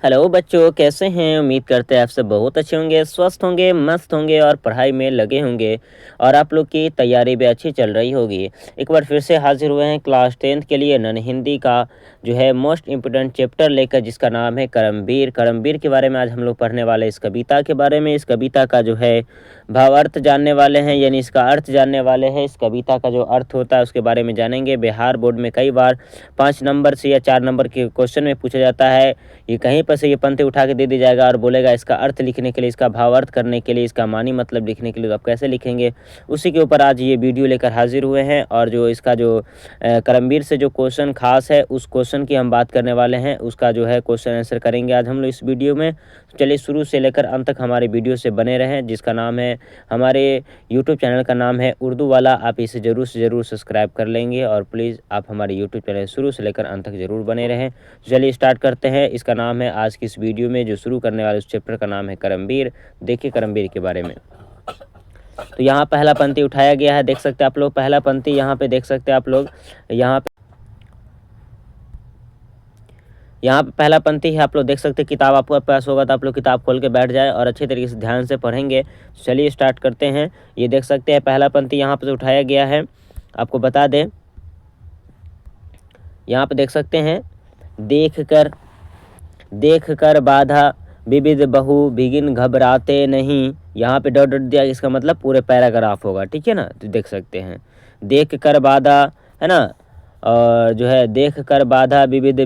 Hello बच्चों, कैसे हैं? उम्मीद करते हैं आप सब बहुत अच्छे होंगे, स्वस्थ होंगे, मस्त होंगे और पढ़ाई में लगे होंगे और आप लोग की तैयारी भी अच्छी चल रही होगी। एक बार फिर से हाजिर हुए हैं क्लास 10th के लिए नन हिंदी का जो है मोस्ट इम्पोर्टेंट चैप्टर लेकर, जिसका नाम है करमवीर। करमवीर के बारे में आज हम लोग पढ़ने वाले, इस कविता के बारे में, इस कविता का जो है भावार्थ जानने वाले हैं, यानी इसका अर्थ जानने वाले हैं। इस कविता का जो अर्थ होता है उसके बारे में जानेंगे। बिहार बोर्ड में कई बार 5 नंबर से या 4 नंबर के क्वेश्चन में पूछा जाता है। ये कहीं पर से ये पंक्ति उठा के दे दी जाएगा और बोलेगा इसका अर्थ लिखने के लिए, इसका भावार्थ करने के लिए, इसका मानी मतलब लिखने के लिए, तो आप कैसे लिखेंगे, उसी के ऊपर आज ये वीडियो लेकर हाजिर हुए हैं। और जो इसका जो करमवीर से जो क्वेश्चन खास है, उस क्वेश्चन की हम बात करने वाले हैं, उसका जो है क्वेश्चन आंसर करेंगे आज हम लोग इस वीडियो में। चलिए शुरू से लेकर अंत तक हमारे वीडियो से बने रहें, जिसका नाम है, हमारे यूट्यूब चैनल का नाम है उर्दू वाला। आप इसे ज़रूर से ज़रूर सब्सक्राइब कर लेंगे और प्लीज़ आप हमारे यूट्यूब चैनल शुरू से लेकर अंत तक ज़रूर बने रहें। चलिए स्टार्ट करते हैं। इसका नाम है, आज की इस वीडियो में जो शुरू करने वाले उस चैप्टर का नाम है करमवीर। देखिए करमवीर के बारे में। तो यहाँ पहला पंक्ति उठाया गया है, देख सकते हैं आप लोग। पहला पंक्ति यहाँ पे देख सकते हैं आप लोग। यहाँ पे पहला पंक्ति है, आप लोग देख सकते हैं। किताब आपके पास होगा तो आप लोग किताब खोल के बैठ जाए और अच्छे तरीके से ध्यान से पढ़ेंगे। चलिए स्टार्ट करते हैं। ये देख सकते हैं पहला पंक्ति यहाँ पे उठाया गया है। आपको बता दें, यहाँ पे देख सकते हैं, देख कर बाधा विविध बहु बिगिन घबराते नहीं। यहाँ पे डॉट डॉट दिया, इसका मतलब पूरे पैराग्राफ होगा, ठीक है ना। तो देख सकते हैं, देख कर बाधा है ना, और जो है देख कर बाधा विविध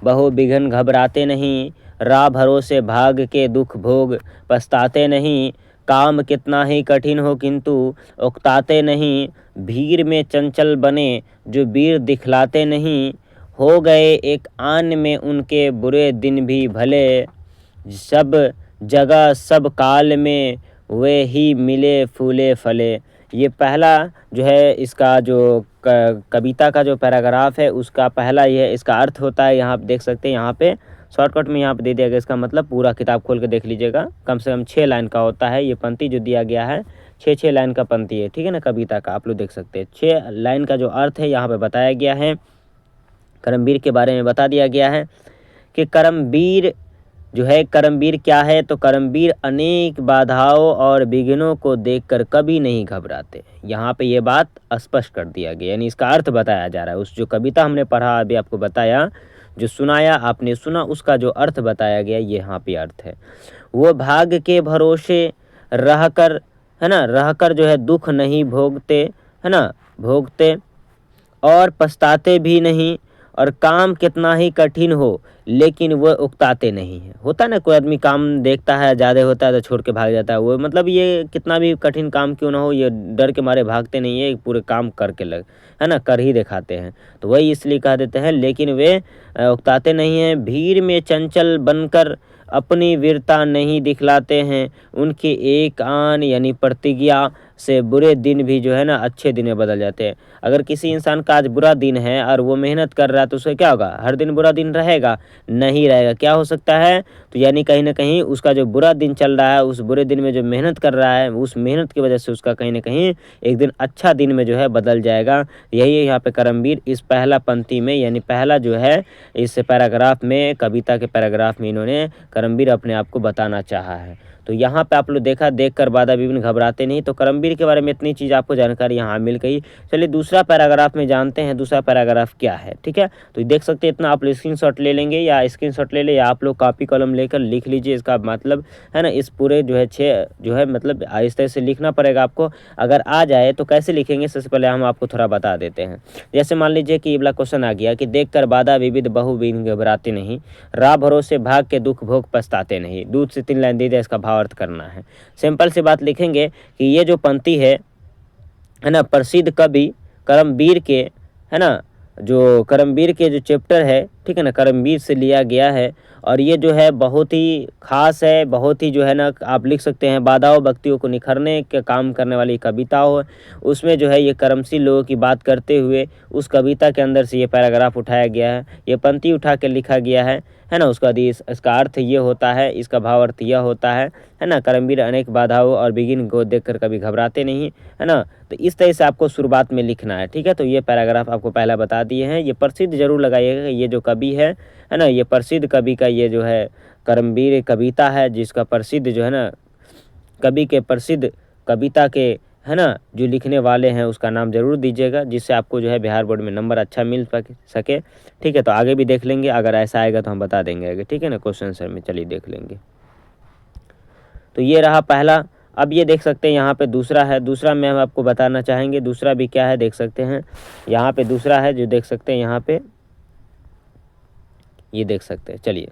बहु बिघन घबराते नहीं। राह भरोसे भाग के दुख भोग पछताते नहीं। काम कितना ही कठिन हो किंतु उकताते नहीं। भीड़ में चंचल बने जो वीर दिखलाते नहीं। हो गए एक आन में उनके बुरे दिन भी भले। सब जगह सब काल में वे ही मिले फूले फले। ये पहला जो है इसका जो कविता का जो पैराग्राफ है उसका पहला ये इसका अर्थ होता है। यहाँ आप देख सकते हैं, यहाँ पे शॉर्टकट में यहाँ पे दे दिया गया। इसका मतलब पूरा किताब खोल के देख लीजिएगा, कम से कम 6 लाइन का होता है। ये पंक्ति जो दिया गया है 6 लाइन का पंक्ति है, ठीक है ना, कविता का। आप लोग देख सकते हैं 6 लाइन का जो अर्थ है यहाँ पे बताया गया है। करमवीर के बारे में बता दिया गया है कि करमवीर जो है, करमवीर क्या है, तो करमवीर अनेक बाधाओं और विघ्नों को देखकर कभी नहीं घबराते। यहाँ पे ये बात स्पष्ट कर दिया गया, यानी इसका अर्थ बताया जा रहा है। उस जो कविता हमने पढ़ा, अभी आपको बताया, जो सुनाया आपने सुना, उसका जो अर्थ बताया गया, ये यहाँ पे अर्थ है। वो भाग्य के भरोसे रहकर, है ना, रहकर जो है दुख नहीं भोगते, है ना, भोगते और पछताते भी नहीं। और काम कितना ही कठिन हो लेकिन वह उकताते नहीं है। होता ना, कोई आदमी काम देखता है ज़्यादा होता है तो छोड़ के भाग जाता है। वो मतलब ये कितना भी कठिन काम क्यों ना हो, ये डर के मारे भागते नहीं है, पूरे काम करके लग, है ना, कर ही दिखाते हैं। तो वही इसलिए कह देते हैं, लेकिन वे उकताते नहीं हैं। भीड़ में चंचल बनकर अपनी वीरता नहीं दिखलाते हैं। उनकी एक आन यानी प्रतिज्ञा से बुरे दिन भी जो है ना अच्छे दिन में बदल जाते हैं। अगर किसी इंसान का आज बुरा दिन है और वो मेहनत कर रहा है, तो उसका क्या होगा, हर दिन बुरा दिन रहेगा? नहीं रहेगा। क्या हो सकता है, तो यानी कहीं ना कहीं उसका जो बुरा दिन चल रहा है, उस बुरे दिन में जो मेहनत कर रहा है, उस मेहनत की वजह से उसका कहीं ना कहीं एक दिन अच्छा दिन में जो है बदल जाएगा। यही है यहाँ पे करमवीर इस पहला पंक्ति में, यानी पहला जो है इस पैराग्राफ में, कविता के पैराग्राफ में इन्होंने करमवीर अपने आप को बताना चाहा है। तो यहाँ पे आप लोग देखा, देख कर बाधा विघ्न घबराते नहीं। तो करमवीर के बारे में इतनी चीज़ आपको जानकारी यहाँ मिल गई। चलिए दूसरा पैराग्राफ में जानते हैं, दूसरा पैराग्राफ क्या है, ठीक है। तो देख सकते हैं, इतना आप लोग स्क्रीनशॉट ले लेंगे या स्क्रीनशॉट ले ले, या आप लोग कॉपी कलम लेकर लिख लीजिए इसका मतलब, है ना। इस पूरे जो है 6 जो है मतलब इस तरह से लिखना पड़ेगा आपको। अगर आ जाए तो कैसे लिखेंगे, सबसे पहले हम आपको थोड़ा बता देते हैं। जैसे मान लीजिए कि ये वाला क्वेश्चन आ गया कि देख कर बाधा विविध बहु बिघ्न घबराते नहीं। राह भरोसे भाग के दुख भोग पछताते नहीं। 2 से 3 लाइन दे दिया, इसका भाव अर्थ करना है। सिंपल सी बात लिखेंगे कि ये जो पंक्ति है ना, प्रसिद्ध कवि करमवीर के, है ना, जो करमवीर के जो चैप्टर है, ठीक है ना, करमवीर से लिया गया है। और ये जो है बहुत ही खास है, बहुत ही जो है ना, आप लिख सकते हैं बाधाओं व्यक्तियों को निखरने का काम करने वाली कविता हो। उसमें जो है ये कर्मशील लोगों की बात करते हुए उस कविता के अंदर से ये पैराग्राफ उठाया गया है, ये पंक्ति उठा के लिखा गया है ना। उसका इसका अर्थ ये होता है, इसका भाव अर्थ यह होता है ना। करमवीर अनेक बाधाओं और विघ्न को देखकर कभी घबराते नहीं, है ना। तो इस तरह से आपको शुरुआत में लिखना है, ठीक है। तो ये पैराग्राफ आपको पहला बता दिए हैं। ये प्रसिद्ध जरूर लगाइएगा, ये जो कवि है ना, ये प्रसिद्ध कवि का ये जो है कर्मवीर कविता है, जिसका प्रसिद्ध जो है ना कवि के प्रसिद्ध कविता के है ना जो लिखने वाले हैं उसका नाम जरूर दीजिएगा, जिससे आपको जो है बिहार बोर्ड में नंबर अच्छा मिल सके। ठीक है, तो आगे भी देख लेंगे, अगर ऐसा आएगा तो हम बता देंगे आगे। ठीक है ना, क्वेश्चन आंसर में चलिए देख लेंगे। तो ये रहा पहला। अब ये देख सकते हैं यहाँ पे दूसरा है, दूसरा में हम आपको बताना चाहेंगे। दूसरा भी क्या है देख सकते हैं, यहाँ पे दूसरा है जो देख सकते हैं यहाँ पे, ये देख सकते हैं। चलिए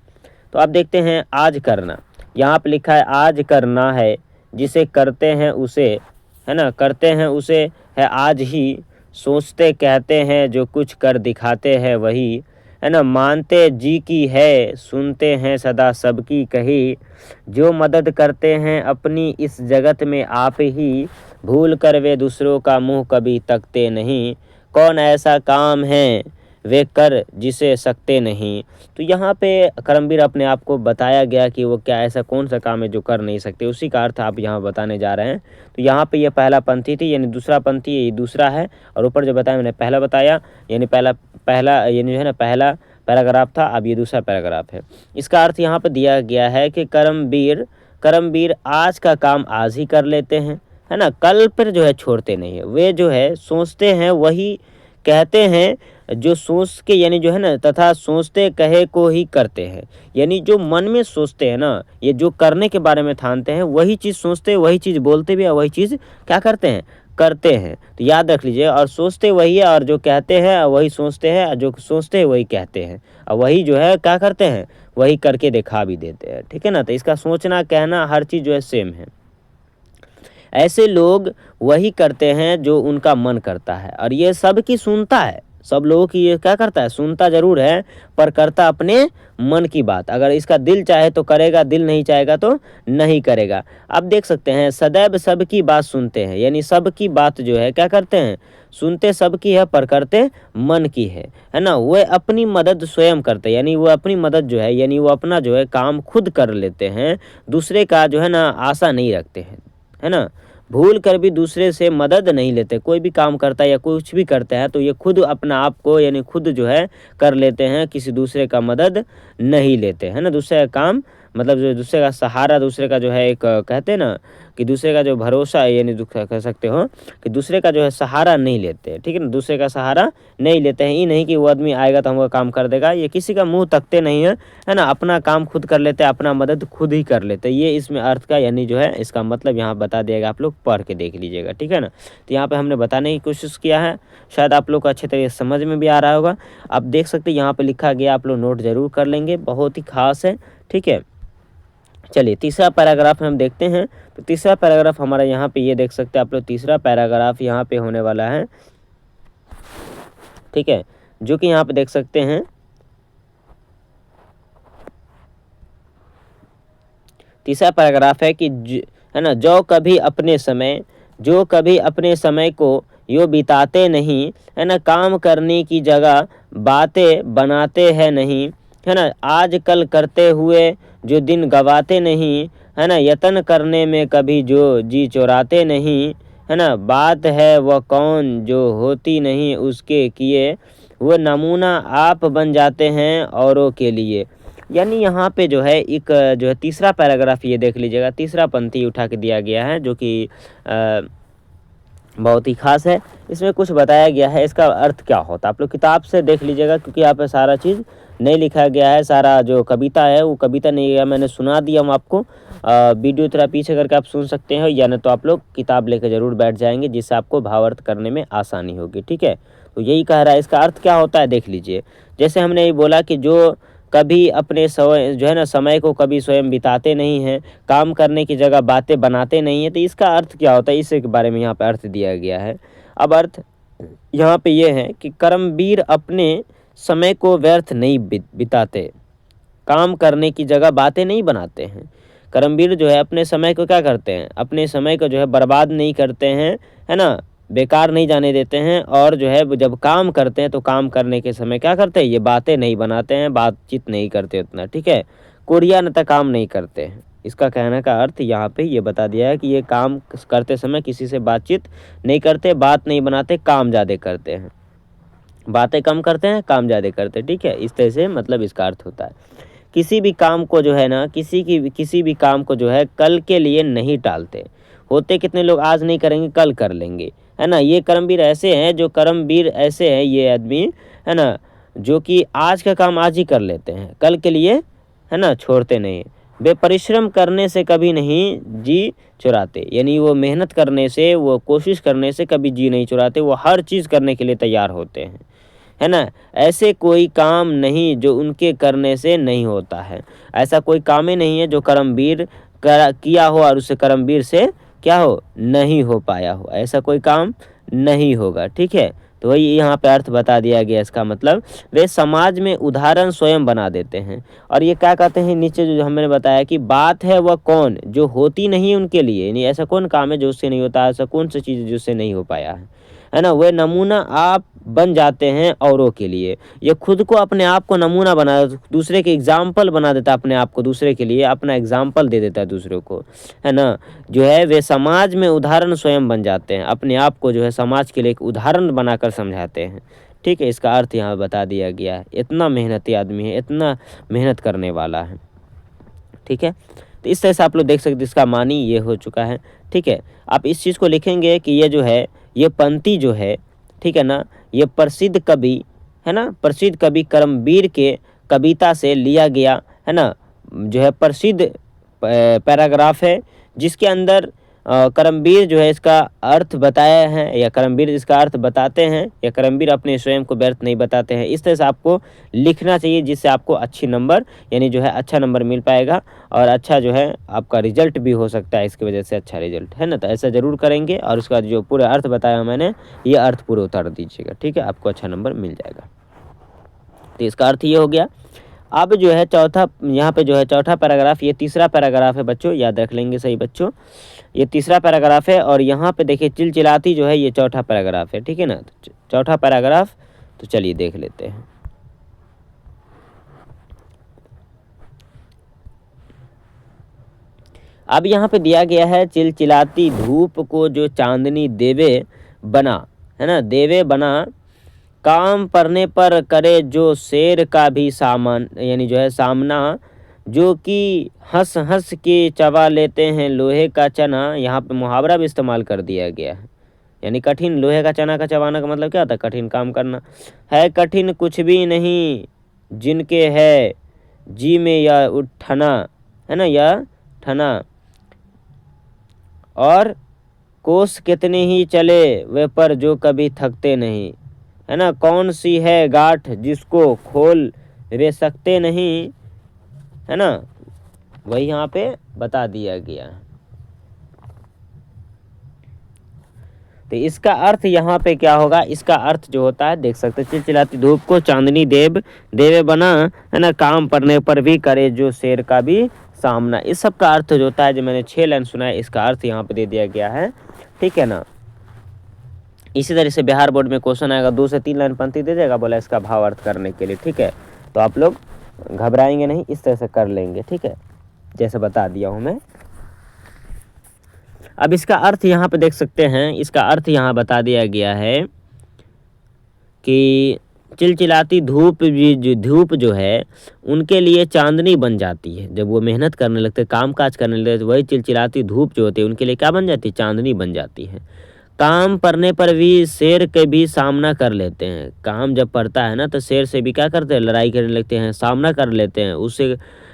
तो अब देखते हैं आज करना। यहाँ पे लिखा है आज करना है, जिसे करते हैं उसे, है ना, करते हैं उसे है आज ही, सोचते कहते हैं जो कुछ कर दिखाते हैं वही, है ना, मानते जी की है, सुनते हैं सदा सबकी कही, जो मदद करते हैं अपनी इस जगत में आप ही, भूल कर वे दूसरों का मुंह कभी तकते नहीं, कौन ऐसा काम है वे कर जिसे सकते नहीं। तो यहाँ पे कर्मवीर अपने आप को बताया गया कि वो क्या ऐसा कौन सा काम है जो कर नहीं सकते, उसी का अर्थ आप यहाँ बताने जा रहे हैं। तो यहाँ पे ये पहला पंक्ति थी, यानी दूसरा पंक्ति ये दूसरा है, और ऊपर जो बताया मैंने पहला बताया, यानी पहला यानी जो है ना पहला पैराग्राफ था, अब ये दूसरा पैराग्राफ है। इसका अर्थ यहाँ पर दिया गया है कि कर्मवीर आज का काम आज ही कर लेते हैं, है ना, कल पर जो है छोड़ते नहीं है। वे जो है सोचते हैं वही कहते हैं जो सोच के, यानी जो है ना, तथा सोचते कहे को ही करते हैं, यानी जो मन में सोचते हैं ना, ये जो करने के बारे में ठानते हैं वही चीज़ सोचते हैं, वही चीज़ बोलते भी है, वही चीज़ क्या करते हैं करते हैं। तो याद रख लीजिए, और सोचते वही है, और जो कहते हैं वही सोचते हैं, और जो सोचते हैं वही कहते हैं, और वही जो है क्या करते हैं वही करके दिखा भी देते हैं। ठीक है ना, तो इसका सोचना कहना हर चीज़ जो है सेम है। ऐसे लोग वही करते हैं जो उनका मन करता है, और ये सब की सुनता है, सब लोगों की ये क्या करता है सुनता जरूर है, पर करता अपने मन की बात। अगर इसका दिल चाहे तो करेगा, दिल नहीं चाहेगा तो नहीं करेगा। अब देख सकते हैं सदैव सबकी बात सुनते हैं, यानी सबकी बात जो है क्या करते हैं सुनते सबकी है, पर करते मन की है ना। वो अपनी मदद स्वयं करते हैं, यानी वो अपनी मदद जो है, यानी वो अपना जो है काम खुद कर लेते हैं, दूसरे का जो है ना आशा नहीं रखते हैं, है ना। भूल कर भी दूसरे से मदद नहीं लेते, कोई भी काम करता है या कुछ भी करता है तो ये खुद अपना आप को यानी खुद जो है कर लेते हैं, किसी दूसरे का मदद नहीं लेते, है ना। दूसरे का काम मतलब जो दूसरे का सहारा, दूसरे का जो है एक कहते हैं ना कि दूसरे का जो भरोसा है, यानी कह सकते हो कि दूसरे का जो है सहारा नहीं लेते। ठीक है ना, दूसरे का सहारा नहीं लेते हैं। ये नहीं कि वो आदमी आएगा तो हमको काम कर देगा, ये किसी का मुंह तकते नहीं है ना, अपना काम खुद कर लेते हैं, अपना मदद खुद ही कर लेते हैं। ये इसमें अर्थ का यानी जो है इसका मतलब यहाँ बता दिएगा, आप लोग पढ़ के देख लीजिएगा। ठीक है ना, तो यहाँ पे हमने बताने की कोशिश किया है, शायद आप लोग को अच्छे तरीके से समझ में भी आ रहा होगा। आप देख सकते हैं यहाँ पे लिखा गया, आप लोग नोट जरूर कर लेंगे, बहुत ही खास है। ठीक है, चलिए तीसरा पैराग्राफ हम देखते हैं। तो तीसरा पैराग्राफ हमारा यहाँ पे ये देख सकते हैं आप लोग, तीसरा पैराग्राफ यहाँ पे होने वाला है। ठीक है, जो कि यहाँ पे देख सकते हैं तीसरा पैराग्राफ है कि है ना, जो कभी अपने समय को यो बिताते नहीं, है ना, काम करने की जगह बातें बनाते हैं नहीं, है ना, आज कल करते हुए जो दिन गवाते नहीं, है ना, यत्न करने में कभी जो जी चुराते नहीं, है ना, बात है वह कौन जो होती नहीं उसके किए, वो नमूना आप बन जाते हैं औरों के लिए। यानी यहाँ पे जो है एक जो है तीसरा पैराग्राफ ये देख लीजिएगा, तीसरा पंक्ति उठा के दिया गया है, जो कि बहुत ही खास है। इसमें कुछ बताया गया है, इसका अर्थ क्या होता है आप लोग किताब से देख लीजिएगा, क्योंकि यहाँ पे सारा चीज़ नहीं लिखा गया है, सारा जो कविता है वो कविता नहीं है, मैंने सुना दिया हूँ आपको। वीडियो थोड़ा पीछे करके आप सुन सकते हैं, या नहीं तो आप लोग किताब लेकर ज़रूर बैठ जाएंगे, जिससे आपको भावार्थ करने में आसानी होगी। ठीक है, तो यही कह रहा है, इसका अर्थ क्या होता है देख लीजिए। जैसे हमने ये बोला कि जो कभी अपने जो है ना समय को कभी स्वयं बिताते नहीं हैं, काम करने की जगह बातें बनाते नहीं हैं, तो इसका अर्थ क्या होता है, इसके बारे में यहाँ पे अर्थ दिया गया है। अब अर्थ यहाँ पे ये है कि कर्मवीर अपने समय को व्यर्थ नहीं बिताते, काम करने की जगह बातें नहीं बनाते हैं। कर्मवीर जो है अपने समय को क्या करते हैं, अपने समय को जो है बर्बाद नहीं करते हैं, है ना, बेकार नहीं जाने देते हैं, और जो है जब काम करते हैं तो काम करने के समय क्या करते हैं, ये बातें नहीं बनाते हैं, बातचीत नहीं करते उतना। ठीक है, कोरिया न तक काम नहीं करते हैं। इसका कहने का अर्थ यहाँ पे ये बता दिया है कि ये काम करते समय किसी से बातचीत नहीं करते, बात नहीं बनाते, काम ज़्यादा करते हैं। बातें कम करते हैं, काम ज़्यादा करते हैं। ठीक है, इस तरह से मतलब इसका अर्थ होता है। किसी भी काम को जो है ना, किसी भी काम को जो है कल के लिए नहीं टालते। होते कितने लोग आज नहीं करेंगे कल कर लेंगे, है ना। ये कर्मवीर ऐसे हैं, जो कर्मवीर ऐसे हैं ये आदमी, है ना, जो कि आज का काम आज ही कर लेते हैं, कल के लिए, है ना, छोड़ते नहीं। वे परिश्रम करने से कभी नहीं जी चुराते, यानी वो मेहनत करने से, वो कोशिश करने से कभी जी नहीं चुराते, वो हर चीज़ करने के लिए तैयार होते हैं, है ना। ऐसे कोई काम नहीं जो उनके करने से नहीं होता है। ऐसा कोई काम ही नहीं है जो कर्मवीर किया हो और उससे कर्मवीर से क्या हो, नहीं हो पाया हो, ऐसा कोई काम नहीं होगा। ठीक है, तो वही यहाँ पे अर्थ बता दिया गया इसका मतलब। वे समाज में उदाहरण स्वयं बना देते हैं। और ये क्या कहते हैं नीचे जो हमने बताया कि बात है वह कौन जो होती नहीं उनके लिए, यानी ऐसा कौन काम है जो उससे नहीं होता, ऐसा कौन सी चीज़ जो उससे नहीं हो पाया है ना। वे नमूना आप बन जाते हैं औरों के लिए। ये खुद को अपने आप को नमूना बना, दूसरे के एग्जाम्पल बना देता है अपने आप को, दूसरे के लिए अपना एग्जाम्पल दे देता है दूसरों को, है ना। जो है वे समाज में उदाहरण स्वयं बन जाते हैं, अपने आप को जो है समाज के लिए एक उदाहरण बनाकर समझाते हैं। ठीक है, इसका अर्थ यहाँ बता दिया गया है। इतना मेहनती आदमी है, इतना मेहनत करने वाला है। ठीक है, तो इस तरह से आप लोग देख सकते, इसका मानी ये हो चुका है। ठीक है, आप इस चीज़ को लिखेंगे कि ये जो है, ये पंक्ति जो है, ठीक है ना, ये प्रसिद्ध कवि, है ना, प्रसिद्ध कवि कर्मवीर के कविता से लिया गया, है ना, जो है प्रसिद्ध पैराग्राफ है, जिसके अंदर कर्मवीर जो है इसका अर्थ बताया है, या कर्मवीर इसका अर्थ बताते हैं, या कर्मवीर अपने स्वयं को व्यर्थ नहीं बताते हैं। इस तरह से आपको लिखना चाहिए, जिससे आपको अच्छी नंबर, यानी जो है अच्छा नंबर मिल पाएगा, और अच्छा जो है आपका रिजल्ट भी हो सकता है इसकी वजह से, अच्छा रिजल्ट, है ना। तो ऐसा ज़रूर करेंगे, और उसका जो पूरा अर्थ बताया मैंने, ये अर्थ पूरा उतार दीजिएगा। ठीक है, आपको अच्छा नंबर मिल जाएगा। तो इसका अर्थ ये हो गया। अब जो है चौथा, यहाँ पे जो है चौथा पैराग्राफ, ये तीसरा पैराग्राफ है बच्चों, याद रख लेंगे सही बच्चों, ये तीसरा पैराग्राफ है। और यहाँ पे देखिए चिलचिलाती जो है ये चौथा पैराग्राफ है। ठीक है ना, तो चौथा पैराग्राफ, तो चलिए देख लेते हैं। अब यहाँ पे दिया गया है, चिलचिलाती धूप को जो चांदनी देवे बना, है ना, देवे बना, काम पड़ने पर करे जो शेर का भी सामान, यानी जो है सामना, जो कि हंस हंस के चबा लेते हैं लोहे का चना। यहाँ पे मुहावरा भी इस्तेमाल कर दिया गया है, यानी कठिन, लोहे का चना का चबाना का मतलब क्या होता है, कठिन काम करना है। कठिन कुछ भी नहीं जिनके है जी में या उठना, है ना, या ठना, और कोस कितने ही चले वे पर जो कभी थकते नहीं, है ना। कौन सी है गांठ जिसको खोल वे सकते नहीं, है ना, वही यहाँ पे बता दिया गया। तो इसका अर्थ यहाँ पे क्या होगा, इसका अर्थ जो होता है देख सकते हैं, चिलचिलाती धूप को चांदनी देवे बना, है ना, काम पड़ने पर भी करे जो शेर का भी सामना। इस सब का अर्थ जो होता है, जो मैंने 6 लाइन सुना है, इसका अर्थ यहाँ पे दे दिया गया है। ठीक है ना। इसी तरह से बिहार बोर्ड में क्वेश्चन आएगा, 2 से 3 लाइन पंक्ति दे देगा, बोला इसका भाव अर्थ करने के लिए। ठीक है, तो आप लोग घबराएंगे नहीं, इस तरह से कर लेंगे। ठीक है, जैसे बता दिया हूँ मैं। अब इसका अर्थ यहाँ पे देख सकते हैं, इसका अर्थ यहाँ बता दिया गया है कि चिलचिलाती धूप जो है उनके लिए चांदनी बन जाती है। जब वो मेहनत करने लगते, काम काज करने लगते, तो वही चिलचिलाती धूप जो होती है उनके लिए क्या बन जाती है, चांदनी बन जाती है। काम पड़ने पर भी शेर के भी सामना कर लेते हैं। काम जब पड़ता है ना, तो शेर से भी क्या करते हैं, लड़ाई करने लगते हैं, सामना कर लेते हैं उससे,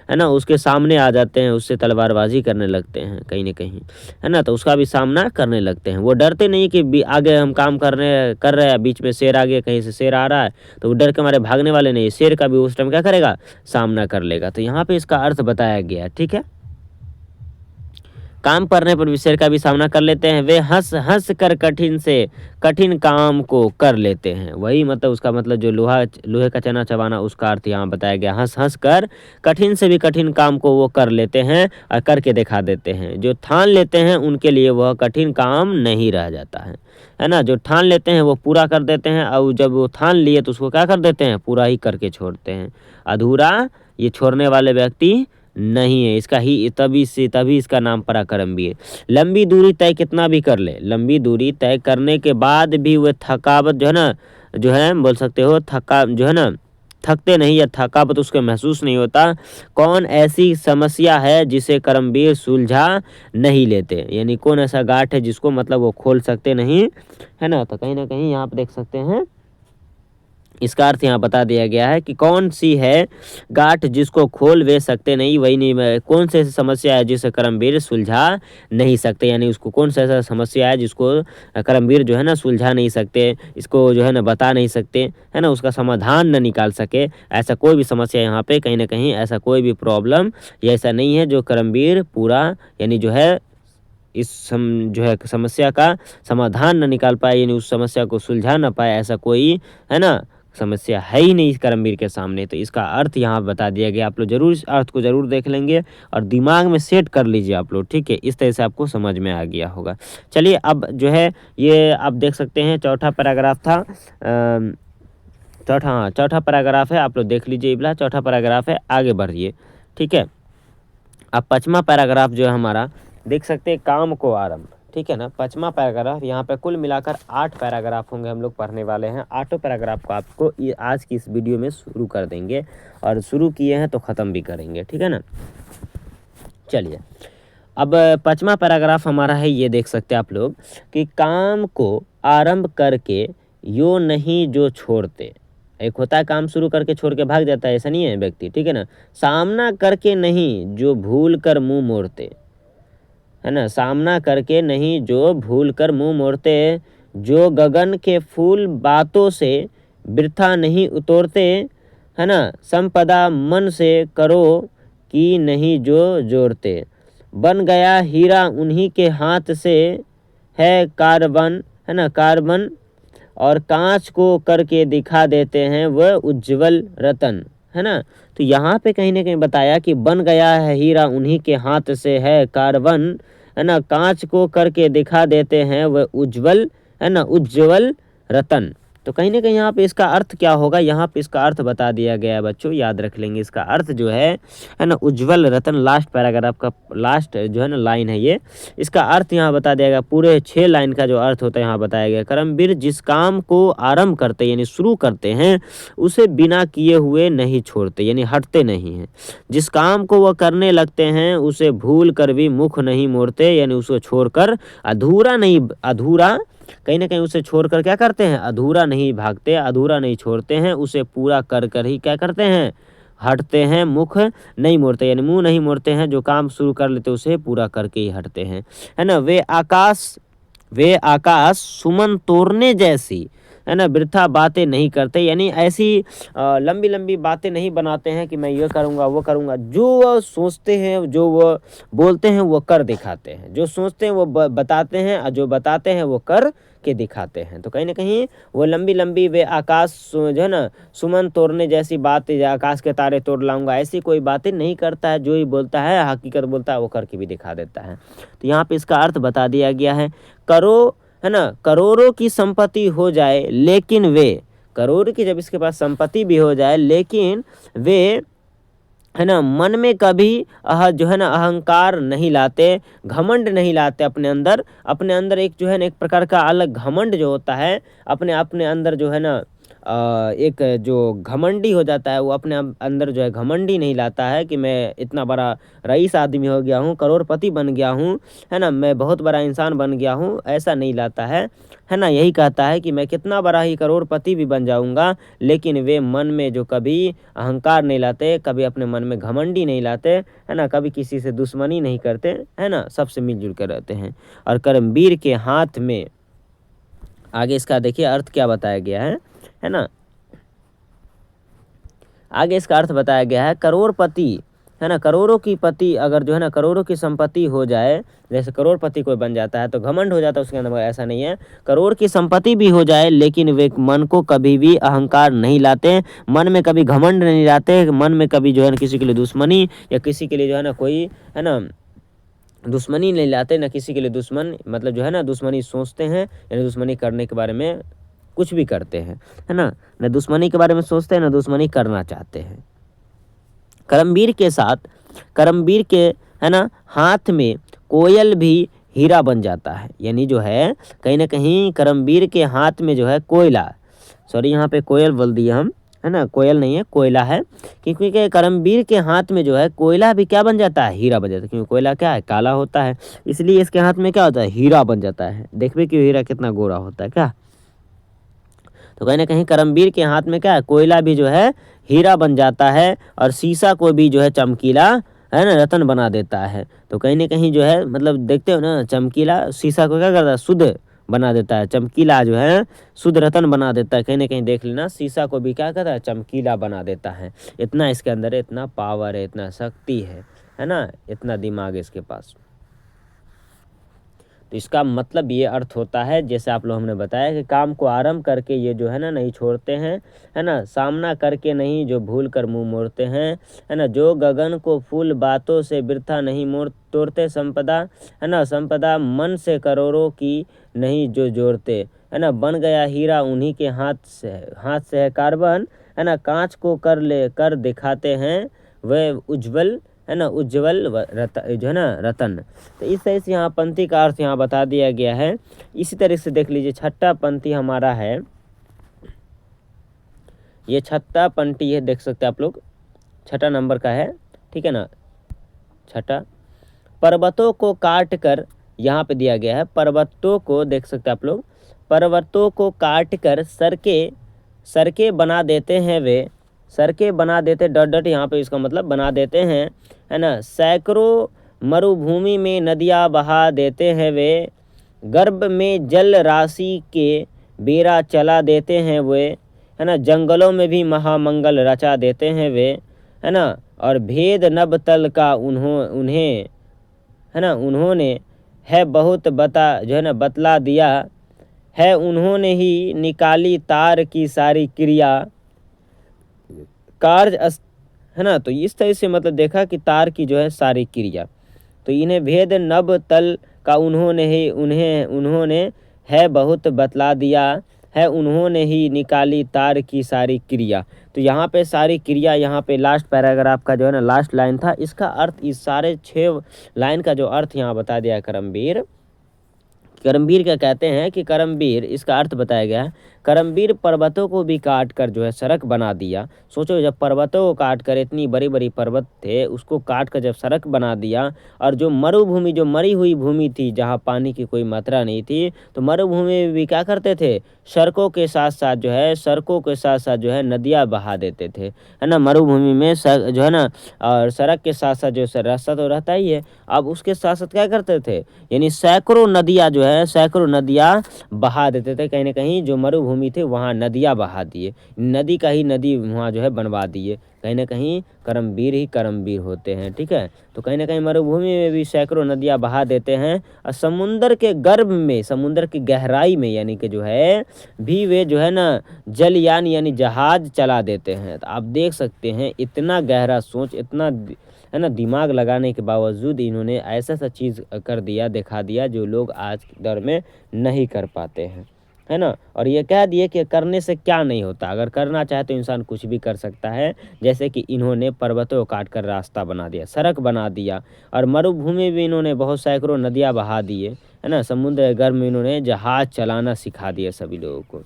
है ना, उसके सामने आ जाते हैं, उससे तलवारबाजी करने लगते हैं कहीं ना कहीं, है ना। तो उसका भी सामना करने लगते हैं। वो डरते नहीं कि आगे हम काम कर रहे हैं, बीच में शेर आ गया, कहीं से शेर आ रहा है, तो वो डर के मारे भागने वाले नहीं, शेर का भी उस टाइम क्या करेगा, सामना कर लेगा। तो यहाँ पे इसका अर्थ बताया गया। ठीक है, काम पड़ने पर भी शेर का भी सामना कर लेते हैं। वे हंस हंस कर कठिन काम को कर लेते हैं। वही मतलब उसका मतलब जो लोहे का चना चबाना, उसका अर्थ यहाँ बताया गया। हंस हंस कर कठिन से भी कठिन काम को वो कर लेते हैं और करके दिखा देते हैं। जो ठान लेते हैं उनके लिए वह कठिन काम नहीं रह जाता है ना। जो ठान लेते हैं वो पूरा कर देते हैं, और जब वो ठान लिए तो उसको क्या कर देते हैं, पूरा ही करके छोड़ते हैं। अधूरा ये छोड़ने वाले व्यक्ति नहीं है। इसका ही तभी इसका नाम पराक्रम भी है। लंबी दूरी तय कितना भी कर ले, लंबी दूरी तय करने के बाद भी वह थकावट जो है ना, जो है बोल सकते हो थका जो है ना थकते नहीं या थकावट उसको महसूस नहीं होता। कौन ऐसी समस्या है जिसे कर्मवीर सुलझा नहीं लेते, यानी कौन ऐसा गांठ है जिसको मतलब वो खोल सकते नहीं, है ना। तो कहीं ना कहीं यहाँ पे देख सकते हैं इसका अर्थ यहाँ बता दिया गया है कि कौन सी है गांठ जिसको खोल वे सकते नहीं, वही नहीं कौन सी ऐसी समस्या है जिसे कर्मवीर सुलझा नहीं सकते, यानी उसको कौन सा ऐसा समस्या है जिसको कर्मवीर जो है ना सुलझा नहीं सकते, इसको जो है ना बता नहीं सकते, है ना, उसका समाधान न निकाल सके। ऐसा कोई भी समस्या यहाँ पे कहीं ना कहीं ऐसा कोई भी प्रॉब्लम या ऐसा नहीं है जो कर्मवीर पूरा यानी जो है जो है समस्या का समाधान न निकाल पाए, यानी उस समस्या को सुलझा ना पाए, ऐसा कोई है ना समस्या है ही नहीं कर्मवीर के सामने। तो इसका अर्थ यहाँ बता दिया गया, आप लोग जरूर इस अर्थ को जरूर देख लेंगे और दिमाग में सेट कर लीजिए आप लोग, ठीक है। इस तरह से आपको समझ में आ गया होगा। चलिए अब जो है ये आप देख सकते हैं चौथा पैराग्राफ था, चौथा पैराग्राफ है, आप लोग देख लीजिए इबला चौथा पैराग्राफ है, आगे बढ़िए, ठीक है। अब पाँचवा पैराग्राफ जो है हमारा देख सकते हैं काम को आरंभ, ठीक है ना। पाँचवा पैराग्राफ यहाँ पे कुल मिलाकर 8 पैराग्राफ होंगे, हम लोग पढ़ने वाले हैं। 8 पैराग्राफ को आपको ये आज की इस वीडियो में शुरू कर देंगे और शुरू किए हैं तो ख़त्म भी करेंगे, ठीक है ना। चलिए अब पाँचवा पैराग्राफ हमारा है, ये देख सकते हैं आप लोग कि काम को आरंभ करके यो नहीं जो छोड़ते। एक होता है काम शुरू करके छोड़ के भाग जाता है, ऐसा नहीं है व्यक्ति, ठीक है ना। सामना करके नहीं जो भूल कर मुंह मोड़ते, है ना, सामना करके नहीं जो भूल कर मुंह मोड़ते, जो गगन के फूल बातों से वृथा नहीं उतोड़ते, है ना, संपदा मन से करो कि नहीं जो जोड़ते, बन गया हीरा उन्हीं के हाथ से है कार्बन, है ना, कार्बन, और कांच को करके दिखा देते हैं वह उज्जवल रतन, है ना। तो यहाँ पे कहीं ना कहीं बताया कि बन गया है हीरा उन्हीं के हाथ से है कार्बन, है ना, कांच को करके दिखा देते हैं वह उज्जवल, है ना, उज्जवल रतन। तो कहीं ना कहीं यहाँ पे इसका अर्थ क्या होगा, यहाँ पे इसका अर्थ बता दिया गया है बच्चों, याद रख लेंगे। इसका अर्थ जो है ना उज्जवल रतन, लास्ट पैराग्राफ का लास्ट जो है ना लाइन है ये, इसका अर्थ यहाँ बता दिया गया। पूरे 6 लाइन का जो अर्थ होता है यहाँ बताया गया। कर्मवीर जिस काम को आरंभ करते यानी शुरू करते हैं उसे बिना किए हुए नहीं छोड़ते, यानी हटते नहीं हैं। जिस काम को वह करने लगते हैं उसे भूल कर भी मुख नहीं मोड़ते, यानी उसको छोड़कर अधूरा कहीं ना कहीं उसे छोड़कर क्या करते हैं, अधूरा नहीं भागते, अधूरा नहीं छोड़ते हैं, उसे पूरा कर कर ही क्या करते हैं, हटते हैं, मुख नहीं मोड़ते, यानी मुंह नहीं मोड़ते हैं। जो काम शुरू कर लेते उसे पूरा करके ही हटते हैं, है ना। वे आकाश सुमन तोड़ने जैसी, है ना, वृथा बातें नहीं करते, यानी ऐसी लंबी लंबी बातें नहीं बनाते हैं कि मैं ये करूँगा वो करूँगा। जो वो सोचते हैं, जो वो बोलते हैं वो कर दिखाते हैं, जो सोचते हैं वो बताते हैं, और जो बताते हैं वो कर के दिखाते हैं। तो कहीं ना कहीं वो लंबी लंबी वे आकाश जो है ना सुमन तोड़ने जैसी बात, आकाश के तारे तोड़ लाऊंगा, ऐसी कोई बातें नहीं करता है। जो ही बोलता है हकीकत बोलता है, वो करके भी दिखा देता है। तो यहाँ पे इसका अर्थ बता दिया गया है। करो, है ना, करोड़ों की संपत्ति हो जाए लेकिन वे, करोड़ की जब इसके पास संपत्ति भी हो जाए लेकिन वे, है ना, मन में कभी जो है ना अहंकार नहीं लाते, घमंड नहीं लाते अपने अंदर एक जो है ना एक प्रकार का अलग घमंड जो होता है अपने अंदर जो है ना एक जो घमंडी हो जाता है, वो अपने अंदर जो है घमंडी नहीं लाता है कि मैं इतना बड़ा रईस आदमी हो गया हूँ, करोड़पति बन गया हूँ, है ना, मैं बहुत बड़ा इंसान बन गया हूँ, ऐसा नहीं लाता है ना। यही कहता है कि मैं कितना बड़ा ही करोड़पति भी बन जाऊँगा, लेकिन वे मन में जो कभी अहंकार नहीं लाते, कभी अपने मन में घमंडी नहीं लाते, है ना, कभी किसी से दुश्मनी नहीं करते, है ना, सबसे मिलजुल कर रहते हैं। और कर्मवीर के हाथ में, आगे इसका देखिए अर्थ क्या बताया गया है ना। आगे इसका अर्थ बताया गया है, करोड़पति, है ना, करोड़ों की पति अगर जो है ना करोड़ों की संपत्ति हो जाए, जैसे करोड़पति कोई बन जाता है तो घमंड हो जाता है उसके अंदर, ऐसा नहीं है। करोड़ की संपत्ति भी हो जाए लेकिन वे मन को कभी भी अहंकार नहीं लाते, मन में कभी घमंड नहीं लाते, मन में कभी जो है ना किसी के लिए दुश्मनी या किसी के लिए जो है ना कोई, है ना, दुश्मनी नहीं लाते, ना किसी के लिए दुश्मन, मतलब जो है ना दुश्मनी सोचते हैं, यानी दुश्मनी करने के बारे में कुछ भी करते हैं, है ना, न दुश्मनी के बारे में सोचते हैं, न दुश्मनी करना चाहते हैं। कर्मवीर के, है ना, हाथ में कोयल भी हीरा बन जाता है, यानी जो है कहीं ना कहीं कर्मवीर के हाथ में जो है कोयला, सॉरी यहाँ पे कोयल बोल दिया हम, है ना, कोयल नहीं है, कोयला है, क्योंकि करमवीर के हाथ में जो है कोयला भी क्या बन जाता है, हीरा बन जाता है, क्योंकि कोयला क्या है, काला होता है, इसलिए इसके हाथ में क्या होता है, हीरा बन जाता है। देखिए कि हीरा कितना गोरा होता है क्या। तो कहीं ना कहीं करमवीर के हाथ में क्या है, कोयला भी जो है हीरा बन जाता है, और शीशा को भी जो है चमकीला, है ना, रतन बना देता है। तो कहीं ना कहीं जो है मतलब देखते हो ना, चमकीला शीशा को क्या करता है, शुद्ध बना देता है, चमकीला जो है शुद्ध रतन बना देता है। कहीं ना कहीं देख लेना, शीशा को भी क्या करता है, चमकीला बना देता है। इतना इसके अंदर इतना पावर है, इतना शक्ति है ना, इतना दिमाग है इसके पास। तो इसका मतलब ये अर्थ होता है, जैसे आप लोग हमने बताया कि काम को आरंभ करके ये जो है ना नहीं छोड़ते हैं, है ना, सामना करके नहीं जो भूल कर मुंह मोड़ते हैं, है ना, जो गगन को फूल बातों से वृथा नहीं मोड़ तोड़ते संपदा, है ना, संपदा मन से करोड़ों की नहीं जो जोड़ते, है ना, बन गया हीरा उन्हीं के हाथ से है कार्बन, है ना, कांच को कर दिखाते हैं वह उज्जवल, है ना, उज्जवल जो है ना रतन। तो इस तरह से यहाँ पंक्ति का अर्थ यहाँ बता दिया गया है। इसी तरह से देख लीजिए, छठा पंक्ति हमारा है, ये छठा पंक्ति है, देख सकते हैं आप लोग, छठा नंबर का है, ठीक है ना, छठा। पर्वतों को काट कर, यहाँ पे दिया गया है, पर्वतों को देख सकते हैं आप लोग, पर्वतों को काट कर सड़कें बना देते हैं वे, सड़कें बना देते डट डट, यहाँ पे इसका मतलब बना देते हैं, है ना, सैकड़ों मरुभूमि में नदियाँ बहा देते हैं वे, गर्भ में जल राशि के बेड़ा चला देते हैं वे, है ना, जंगलों में भी महामंगल रचा देते हैं वे, है ना, और भेद नभ तल का उन्हें, है ना, उन्होंने है बहुत जो है ना बतला दिया है, उन्होंने ही निकाली तार की सारी क्रिया है ना। तो इस तरह से मतलब देखा कि तार की जो है सारी क्रिया, तो इन्हें भेद नभ तल का उन्होंने है बहुत बतला दिया है, उन्होंने ही निकाली तार की सारी क्रिया। तो यहाँ पे सारी क्रिया, यहाँ पे लास्ट पैराग्राफ का जो है ना लास्ट लाइन था, इसका अर्थ इस सारे 6 लाइन का जो अर्थ यहाँ बता दिया है करमवीर। करमवीर क्या कहते हैं कि करमवीर, इसका अर्थ बताया गया है, करमवीर पर्वतों को भी काट कर जो है सड़क बना दिया। सोचो, जब पर्वतों को काट कर, इतनी बड़ी बड़ी पर्वत थे, उसको काट कर जब सड़क बना दिया, और जो मरुभूमि, जो मरी हुई भूमि थी, जहाँ पानी की कोई मात्रा नहीं थी, तो मरुभूमि में भी क्या करते थे, सड़कों के साथ साथ जो है नदियाँ बहा देते थे, है ना, मरुभूमि में जो है ना, और सड़क के साथ साथ जो रास्ता तो रहता ही है, अब उसके साथ साथ क्या करते थे, यानी सैकड़ों नदियाँ जो है, सैकड़ों नदियाँ बहा देते थे। कहीं ना कहीं जो मरुभूमि थे वहाँ नदियाँ बहा दिए, नदी का ही नदी वहाँ जो है बनवा दिए। कहीं ना कहीं करमवीर ही करमवीर होते हैं, ठीक है। तो कहीं ना कहीं मरुभूमि में भी सैकड़ों नदियाँ बहा देते हैं, और समुंदर के गर्भ में, समुंदर की गहराई में, यानी कि जो है भी वे जो है ना जलयान यानी जहाज चला देते हैं। तो आप देख सकते हैं, इतना गहरा सोच, इतना है ना दिमाग लगाने के बावजूद इन्होंने ऐसा सा चीज़ कर दिया, दिखा दिया, जो लोग आज के दौर में नहीं कर पाते हैं, है ना। और ये कह दिए कि करने से क्या नहीं होता, अगर करना चाहे तो इंसान कुछ भी कर सकता है। जैसे कि इन्होंने पर्वतों को काट कर रास्ता बना दिया, सड़क बना दिया, और मरुभूमि भी इन्होंने बहुत सैकड़ों नदियाँ बहा दिए, है ना, समुद्र गर्भ में इन्होंने जहाज चलाना सिखा दिया सभी लोगों को।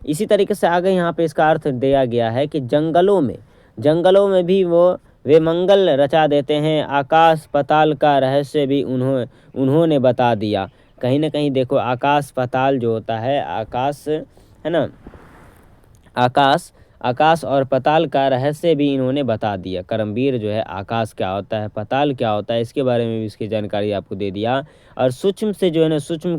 इसी तरीके से आगे यहाँ पे इसका अर्थ दिया गया है कि जंगलों में भी वे मंगल रचा देते हैं, आकाश पाताल का रहस्य भी उन्होंने बता दिया। कहीं ना कहीं देखो, आकाश पाताल जो होता है, आकाश, है ना, आकाश और पाताल का रहस्य भी इन्होंने बता दिया। करमवीर जो है आकाश क्या होता है, पाताल क्या होता है, इसके बारे में भी इसकी जानकारी आपको दे दिया। और सूक्ष्म से जो है ना सूक्ष्म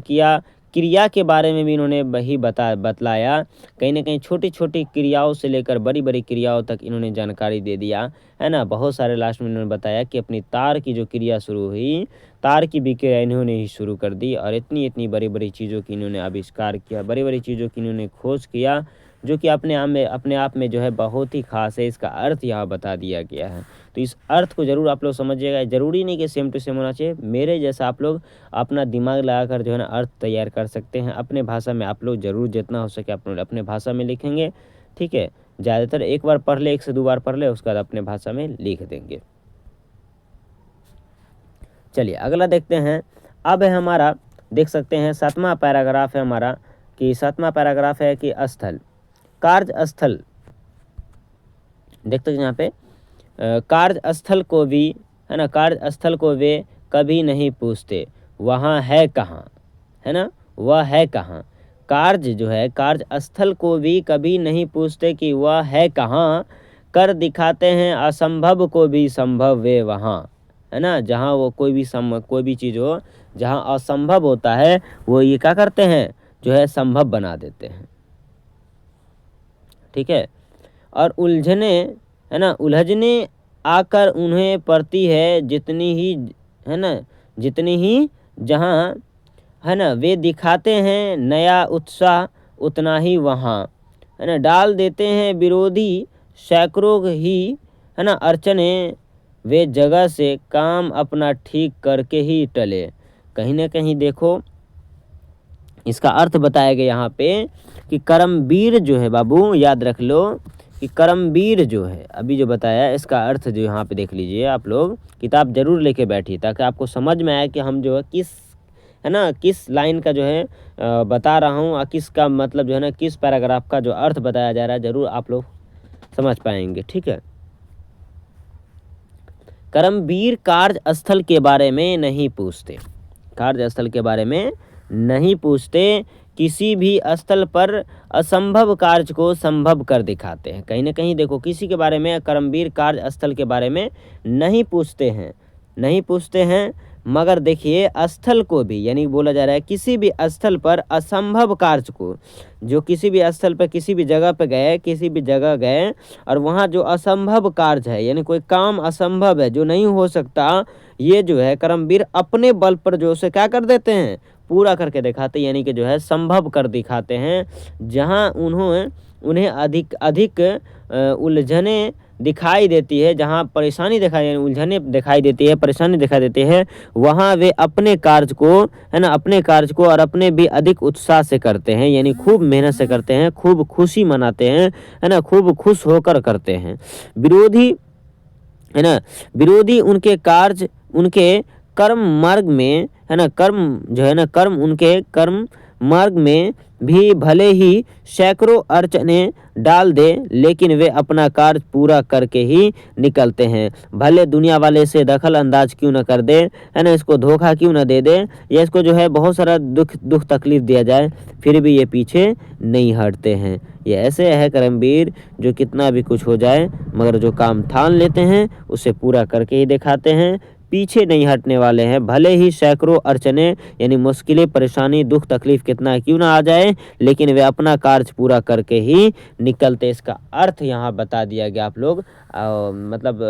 क्रिया के बारे में भी इन्होंने वही बतलाया। कहीं ना कहीं छोटी छोटी क्रियाओं से लेकर बड़ी बड़ी क्रियाओं तक इन्होंने जानकारी दे दिया, है ना। बहुत सारे लास्ट में इन्होंने बताया कि अपनी तार की जो क्रिया शुरू हुई, तार की भी क्रिया इन्होंने ही शुरू कर दी, और इतनी इतनी बड़ी बड़ी चीज़ों की इन्होंने आविष्कार किया, बड़ी बड़ी चीज़ों की इन्होंने खोज किया, जो कि अपने आप में जो है बहुत ही खास है। इसका अर्थ यहाँ बता दिया गया है। तो इस अर्थ को ज़रूर आप लोग समझिएगा। ज़रूरी नहीं कि सेम टू सेम होना चाहिए, मेरे जैसा आप लोग अपना दिमाग लगाकर जो है ना अर्थ तैयार कर सकते हैं अपने भाषा में। आप लोग ज़रूर जितना हो सके आप लोग अपने भाषा में लिखेंगे, ठीक है। ज़्यादातर एक बार पढ़ ले, 1 से 2 बार पढ़ ले, उसके बाद अपने भाषा में लिख देंगे। चलिए अगला देखते हैं। अब है हमारा, देख सकते हैं 7वां पैराग्राफ है हमारा, कि 7वां पैराग्राफ है कि स्थल, कार्यस्थल, देखते हैं यहाँ पे कार्यस्थल को भी, है ना, कार्यस्थल को वे कभी नहीं पूछते वहाँ है कहाँ, है ना, वह है कहाँ। कार्य जो है, कार्यस्थल को भी कभी नहीं पूछते कि वह है कहाँ, कर दिखाते हैं असंभव को भी संभव वे वहाँ, है ना। जहाँ वो कोई भी चीज़ हो, जहाँ असंभव होता है वो ये क्या करते हैं, जो है संभव बना देते हैं। ठीक है। और उलझने, है ना, उलझने आकर उन्हें पड़ती है जितनी ही, है ना, जितनी ही जहाँ, है ना, वे दिखाते हैं नया उत्साह उतना ही वहाँ, है ना। डाल देते हैं विरोधी सैकड़ों ही, है ना, अड़चने, वे जगह से काम अपना ठीक करके ही टले। कहीं ना कहीं देखो इसका अर्थ बताया गया यहाँ पे कि कर्मवीर जो है, बाबू याद रख लो कि कर्मवीर जो है, अभी जो बताया इसका अर्थ जो यहाँ पे देख लीजिए आप लोग, किताब जरूर लेके बैठिए ताकि आपको समझ में आए कि हम जो है किस, है ना, किस लाइन का जो है बता रहा हूँ और किसका मतलब जो है ना, किस पैराग्राफ का जो अर्थ बताया जा रहा है, जरूर आप लोग समझ पाएंगे। ठीक है। कर्मवीर कार्यस्थल के बारे में नहीं पूछते, कार्यस्थल के बारे में नहीं पूछते, किसी भी स्थल पर असंभव कार्य को संभव कर दिखाते हैं। कहीं ना कहीं देखो किसी के बारे में, कर्मवीर कार्यस्थल के बारे में नहीं पूछते हैं, नहीं पूछते हैं, मगर देखिए स्थल को भी, यानी बोला जा रहा है किसी भी स्थल पर असंभव कार्य को, जो किसी भी स्थल पर किसी भी जगह पर गए, किसी भी जगह गए और वहाँ जो असंभव कार्य है, यानी कोई काम असंभव है जो नहीं हो सकता, ये जो है कर्मवीर अपने बल पर जो उसे क्या कर देते हैं, पूरा करके दिखाते, यानी कि जो है संभव कर दिखाते हैं। जहाँ उन्हें अधिक उलझने दिखाई देती है, जहाँ परेशानी दिखाई, उलझने दिखाई देती है, परेशानी दिखाई देती है, वहाँ वे अपने कार्य को, है ना, अपने कार्य को और अपने भी अधिक उत्साह से करते हैं, यानी खूब मेहनत से करते हैं, खूब खुशी मनाते हैं, है ना, खूब खुश होकर करते हैं। विरोधी, है ना, विरोधी उनके कार्य, उनके कर्म मार्ग में, है ना, कर्म जो है ना, कर्म उनके कर्म मार्ग में भी भले ही सैकड़ों अड़चने डाल दे, लेकिन वे अपना कार्य पूरा करके ही निकलते हैं। भले दुनिया वाले से दखल अंदाज क्यों न कर दे, है ना, इसको धोखा क्यों न दे दे, या इसको जो है बहुत सारा दुख तकलीफ दिया जाए, फिर भी ये पीछे नहीं हटते हैं। ये ऐसे है कर्मवीर जो कितना भी कुछ हो जाए मगर जो काम ठान लेते हैं उसे पूरा करके ही दिखाते हैं, पीछे नहीं हटने वाले हैं। भले ही सैकड़ों अड़चने यानी मुश्किलें, परेशानी, दुख तकलीफ कितना क्यों ना आ जाए, लेकिन वे अपना कार्य पूरा करके ही निकलते। इसका अर्थ यहाँ बता दिया गया। आप लोग मतलब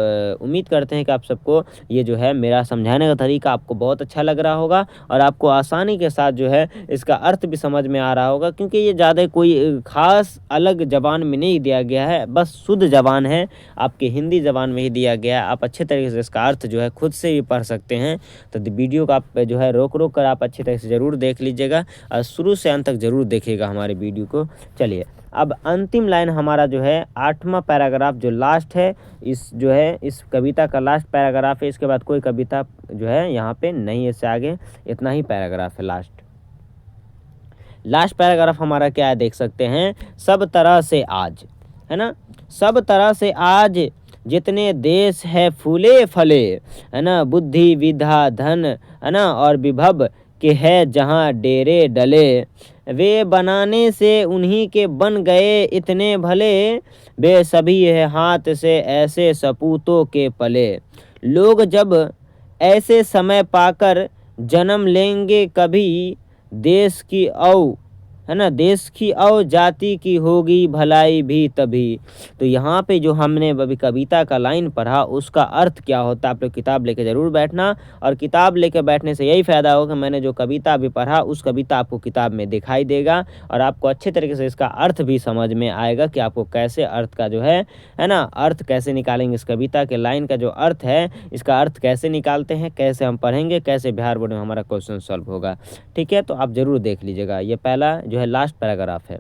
उम्मीद करते हैं कि आप सबको ये जो है मेरा समझाने का तरीका आपको बहुत अच्छा लग रहा होगा और आपको आसानी के साथ जो है इसका अर्थ भी समझ में आ रहा होगा, क्योंकि ये ज़्यादा कोई ख़ास अलग ज़बान में नहीं दिया गया है, बस शुद्ध ज़बान है, आपके हिंदी ज़बान में ही दिया गया है। आप अच्छे तरीके से इसका अर्थ जो है खुद से भी पढ़ सकते हैं। तो वीडियो को आप जो है रोक कर आप अच्छी तरह से ज़रूर देख लीजिएगा और शुरू से अंत तक ज़रूर देखिएगा हमारे वीडियो को। चलिए अब अंतिम लाइन हमारा जो है 8वां पैराग्राफ जो लास्ट है, इस जो है इस कविता का लास्ट पैराग्राफ है। इसके बाद कोई कविता जो है यहाँ पे नहीं है, इससे आगे इतना ही पैराग्राफ है। लास्ट पैराग्राफ हमारा क्या है देख सकते हैं। सब तरह से आज, है ना, सब तरह से आज जितने देश है फूले फले, है ना, बुद्धि विद्या धन, है ना, और विभव के है जहाँ डेरे डले, वे बनाने से उन्हीं के बन गए इतने भले, वे सभी है हाथ से ऐसे सपूतों के पले। लोग जब ऐसे समय पाकर जन्म लेंगे कभी, देश की औ, है ना, देश की और जाति की होगी भलाई भी तभी। तो यहाँ पे जो हमने अभी कविता का लाइन पढ़ा उसका अर्थ क्या होता है, आप लोग किताब लेके ज़रूर बैठना। और किताब लेके बैठने से यही फ़ायदा होगा कि मैंने जो कविता अभी पढ़ा उस कविता आपको किताब में दिखाई देगा और आपको अच्छे तरीके से इसका अर्थ भी समझ में आएगा कि आपको कैसे अर्थ का जो है ना, अर्थ कैसे निकालेंगे। इस कविता के लाइन का जो अर्थ है इसका अर्थ कैसे निकालते हैं, कैसे हम पढ़ेंगे, कैसे बिहार बोर्ड में हमारा क्वेश्चन सॉल्व होगा। ठीक है, तो आप ज़रूर देख लीजिएगा। ये पहला जो है लास्ट पैराग्राफ है।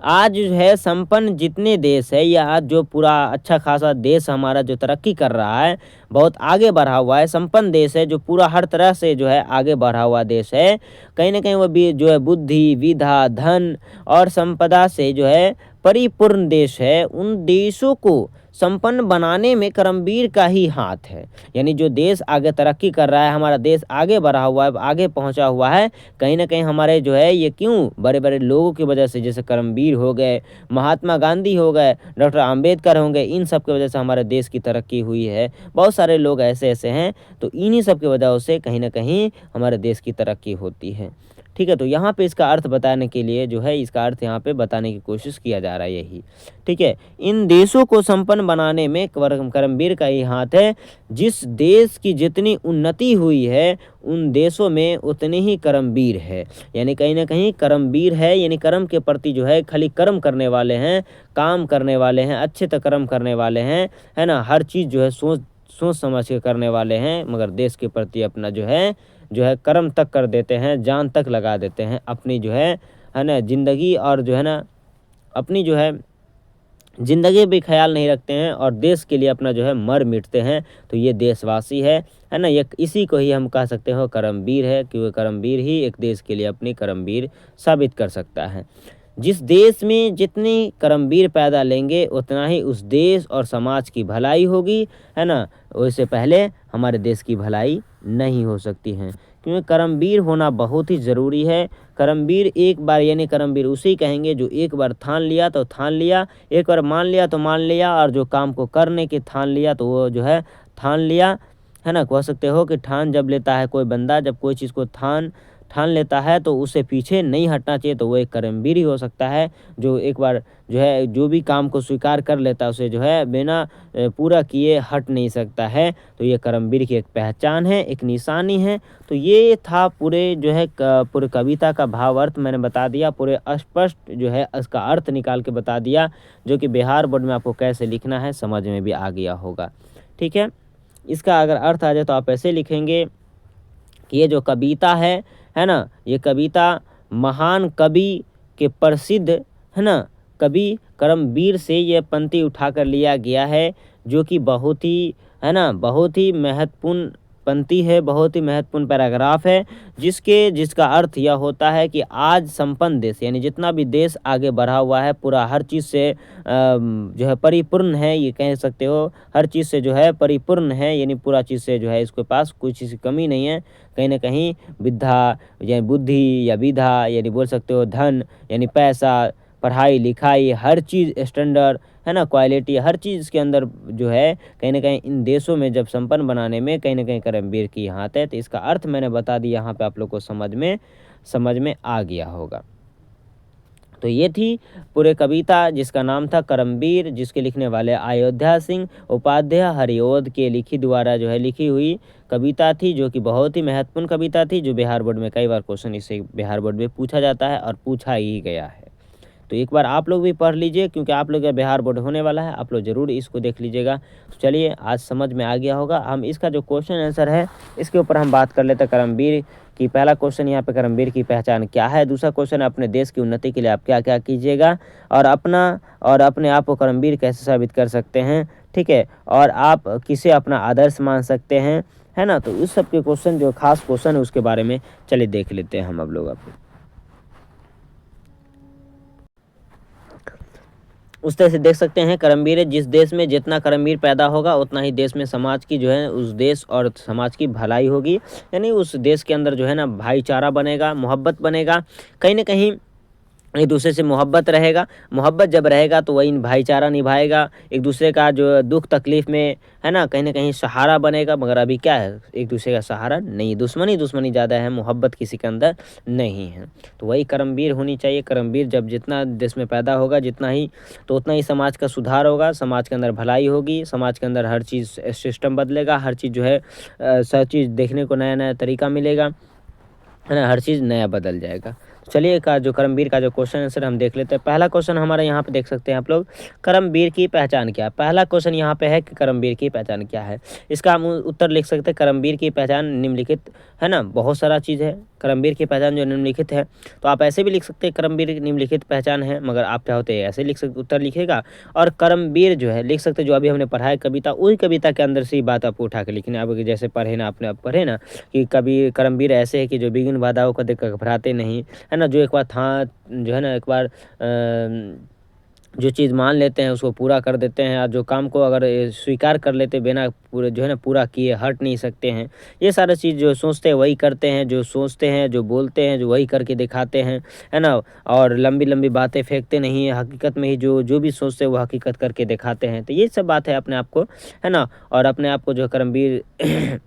आज जो है संपन्न जितने देश है या आज जो पूरा अच्छा खासा देश हमारा जो तरक्की कर रहा है, बहुत आगे बढ़ा हुआ है, संपन्न देश है, जो पूरा हर तरह से जो है आगे बढ़ा हुआ देश है, कहीं ना कहीं वो भी जो है बुद्धि, विधा, धन और संपदा से जो है परिपूर्ण देश है। उन देशों को संपन्न बनाने में करमवीर का ही हाथ है। यानी जो देश आगे तरक्की कर रहा है, हमारा देश आगे बढ़ा हुआ है, आगे पहुंचा हुआ है, कहीं ना कहीं हमारे जो है ये क्यों बड़े बड़े लोगों की वजह से, जैसे करमवीर हो गए, महात्मा गांधी हो गए, डॉक्टर अंबेडकर होंगे, इन सब की वजह से हमारे देश की तरक्की हुई है। बहुत सारे लोग ऐसे ऐसे हैं, तो इन्हीं सब की वजह से कहीं ना कहीं हमारे देश की तरक्की होती है। ठीक है, तो यहाँ पे इसका अर्थ बताने के लिए जो है इसका अर्थ यहाँ पे बताने की कोशिश किया जा रहा है यही। ठीक है, इन देशों को संपन्न बनाने में करमवीर का ही हाथ है। जिस देश की जितनी उन्नति हुई है, उन देशों में उतने ही करमवीर है। यानी कहीं ना कहीं करमवीर है, यानी कर्म के प्रति जो है खाली कर्म करने वाले हैं, काम करने वाले हैं, अच्छे तक कर्म करने वाले हैं, है ना, हर चीज़ जो है सोच समझ के करने वाले हैं, मगर देश के प्रति अपना जो है कर्म तक कर देते हैं, जान तक लगा देते हैं, अपनी जो है ना ज़िंदगी, और जो है ना अपनी जो है ज़िंदगी भी ख्याल नहीं रखते हैं, और देश के लिए अपना जो है मर मिटते हैं। तो ये देशवासी है ना, ये इसी को ही हम कह सकते हो करमवीर है, क्योंकि करमवीर ही एक देश के लिए अपनी करमवीर साबित कर सकता है। जिस देश में जितनी करमवीर पैदा लेंगे, उतना ही उस देश और समाज की भलाई होगी, है ना। उससे पहले हमारे देश की भलाई नहीं हो सकती है, क्योंकि करमवीर होना बहुत ही ज़रूरी है। करमवीर एक बार, यानी करमवीर उसे कहेंगे जो एक बार ठान लिया तो ठान लिया, एक बार मान लिया तो मान लिया, और जो काम को करने के ठान लिया तो वो जो है ठान लिया, है ना। कह सकते हो कि ठान जब लेता है कोई बंदा, जब कोई चीज़ को ठान लेता है तो उससे पीछे नहीं हटना चाहिए, तो वो एक करमवीर ही हो सकता है, जो एक बार जो है जो भी काम को स्वीकार कर लेता है, उसे जो है बिना पूरा किए हट नहीं सकता है। तो ये करमवीर की एक पहचान है, एक निशानी है। तो ये था पूरे जो है पूरे कविता का भाव अर्थ मैंने बता दिया, पूरे स्पष्ट जो है इसका अर्थ निकाल के बता दिया, जो कि बिहार बोर्ड में आपको कैसे लिखना है समझ में भी आ गया होगा। ठीक है, इसका अगर अर्थ आ जाए तो आप ऐसे लिखेंगे कि ये जो कविता है ना, ये कविता महान कवि के प्रसिद्ध, है ना, कवि करमवीर से ये पंक्ति उठाकर लिया गया है, जो कि बहुत ही, है ना, बहुत ही महत्वपूर्ण पंक्ति है, बहुत ही महत्वपूर्ण पैराग्राफ है, जिसका अर्थ यह होता है कि आज संपन्न देश, यानी जितना भी देश आगे बढ़ा हुआ है, पूरा हर चीज़ से जो है परिपूर्ण है, ये कह सकते हो, हर चीज़ से जो है परिपूर्ण है, यानी पूरा चीज़ से जो है इसके पास कोई चीज़ की कमी नहीं है। कहीं ना कहीं विद्या या बुद्धि या विधा, यानी बोल सकते हो धन, यानी पैसा, पढ़ाई लिखाई, हर चीज़ स्टैंडर्ड, है ना, क्वालिटी, हर चीज़ के अंदर जो है कहीं ना कहीं इन देशों में जब संपन्न बनाने में कहीं ना कहीं करमवीर की हाथ है। तो इसका अर्थ मैंने बता दिया, यहाँ पे आप लोग को समझ में आ गया होगा। तो ये थी पूरे कविता, जिसका नाम था करमवीर, जिसके लिखने वाले अयोध्या सिंह उपाध्याय हरिओद के द्वारा जो है लिखी हुई कविता थी, जो कि बहुत ही महत्वपूर्ण कविता थी, जो बिहार बोर्ड में कई बार क्वेश्चन इससे बिहार बोर्ड में पूछा जाता है और पूछा ही गया है। तो एक बार आप लोग भी पढ़ लीजिए, क्योंकि आप लोग का बिहार बोर्ड होने वाला है, आप लोग ज़रूर इसको देख लीजिएगा। तो चलिए, आज समझ में आ गया होगा। हम इसका जो क्वेश्चन आंसर है इसके ऊपर हम बात कर लेते हैं। करमवीर की पहला क्वेश्चन यहाँ पे, करमवीर की पहचान क्या है। दूसरा क्वेश्चन, अपने देश की उन्नति के लिए आप क्या क्या कीजिएगा, और अपने आप को करमवीर कैसे साबित कर सकते हैं। ठीक है, और आप किसे अपना आदर्श मान सकते हैं, है ना। तो इस सब के क्वेश्चन, जो खास क्वेश्चन है उसके बारे में चलिए देख लेते हैं हम अब लोग। आप उस तरह से देख सकते हैं, करमवीर, जिस देश में जितना करमवीर पैदा होगा, उतना ही देश में समाज की जो है उस देश और समाज की भलाई होगी। यानी उस देश के अंदर जो है ना भाईचारा बनेगा, मोहब्बत बनेगा, कहीं ना कहीं एक दूसरे से मोहब्बत रहेगा। मोहब्बत जब रहेगा तो वही भाईचारा निभाएगा, एक दूसरे का जो दुख तकलीफ़ में, है ना कहीं सहारा बनेगा। मगर अभी क्या है, एक दूसरे का सहारा नहीं, दुश्मनी ज़्यादा है, मोहब्बत किसी के अंदर नहीं है। तो वही करमवीर होनी चाहिए। करमवीर जब जितना देश में पैदा होगा, जितना ही, तो उतना ही समाज का सुधार होगा, समाज के अंदर भलाई होगी, समाज के अंदर हर चीज़ सिस्टम बदलेगा, हर चीज़ जो है सब चीज़ देखने को नया नया तरीका मिलेगा, है ना, हर चीज़ नया बदल जाएगा। चलिए, जो करमवीर का जो क्वेश्चन आंसर हम देख लेते हैं। पहला क्वेश्चन हमारा यहाँ पे देख सकते हैं आप लोग, करमवीर की पहचान क्या है। पहला क्वेश्चन यहाँ पे है कि करमवीर की पहचान क्या है। इसका हम उत्तर लिख सकते हैं, करमवीर की पहचान निम्नलिखित, है ना, बहुत सारा चीज़ है, कर्मवीर की पहचान जो निम्नलिखित है, तो आप ऐसे भी लिख सकते हैं कर्मवीर की निम्नलिखित पहचान है, मगर आप क्या होते हैं ऐसे लिख सकते, उत्तर लिखेगा। और कर्मवीर जो है लिख सकते जो अभी हमने पढ़ा है कविता, वही कविता के अंदर से ही बात आपको उठा के लिखनी है। अब जैसे पढ़े ना आपने, अब पढ़े ना कि कभी कर्मवीर ऐसे है कि जो विघ्न बाधाओं को देख कर घबराते नहीं, है ना, जो एक बार था जो है ना एक बार जो चीज़ मान लेते हैं उसको पूरा कर देते हैं, और जो काम को अगर स्वीकार कर लेते बिना पूरे जो है ना पूरा किए हट नहीं सकते हैं। ये सारा चीज़ जो सोचते हैं वही करते हैं, जो सोचते हैं जो बोलते हैं जो वही करके दिखाते हैं, है ना। और लंबी लंबी बातें फेंकते नहीं है, हकीकत में ही जो जो भी सोचते हैं वो हकीकत करके दिखाते हैं। तो ये सब बात है अपने आप को, है ना। और अपने आप को जो कर्मवीर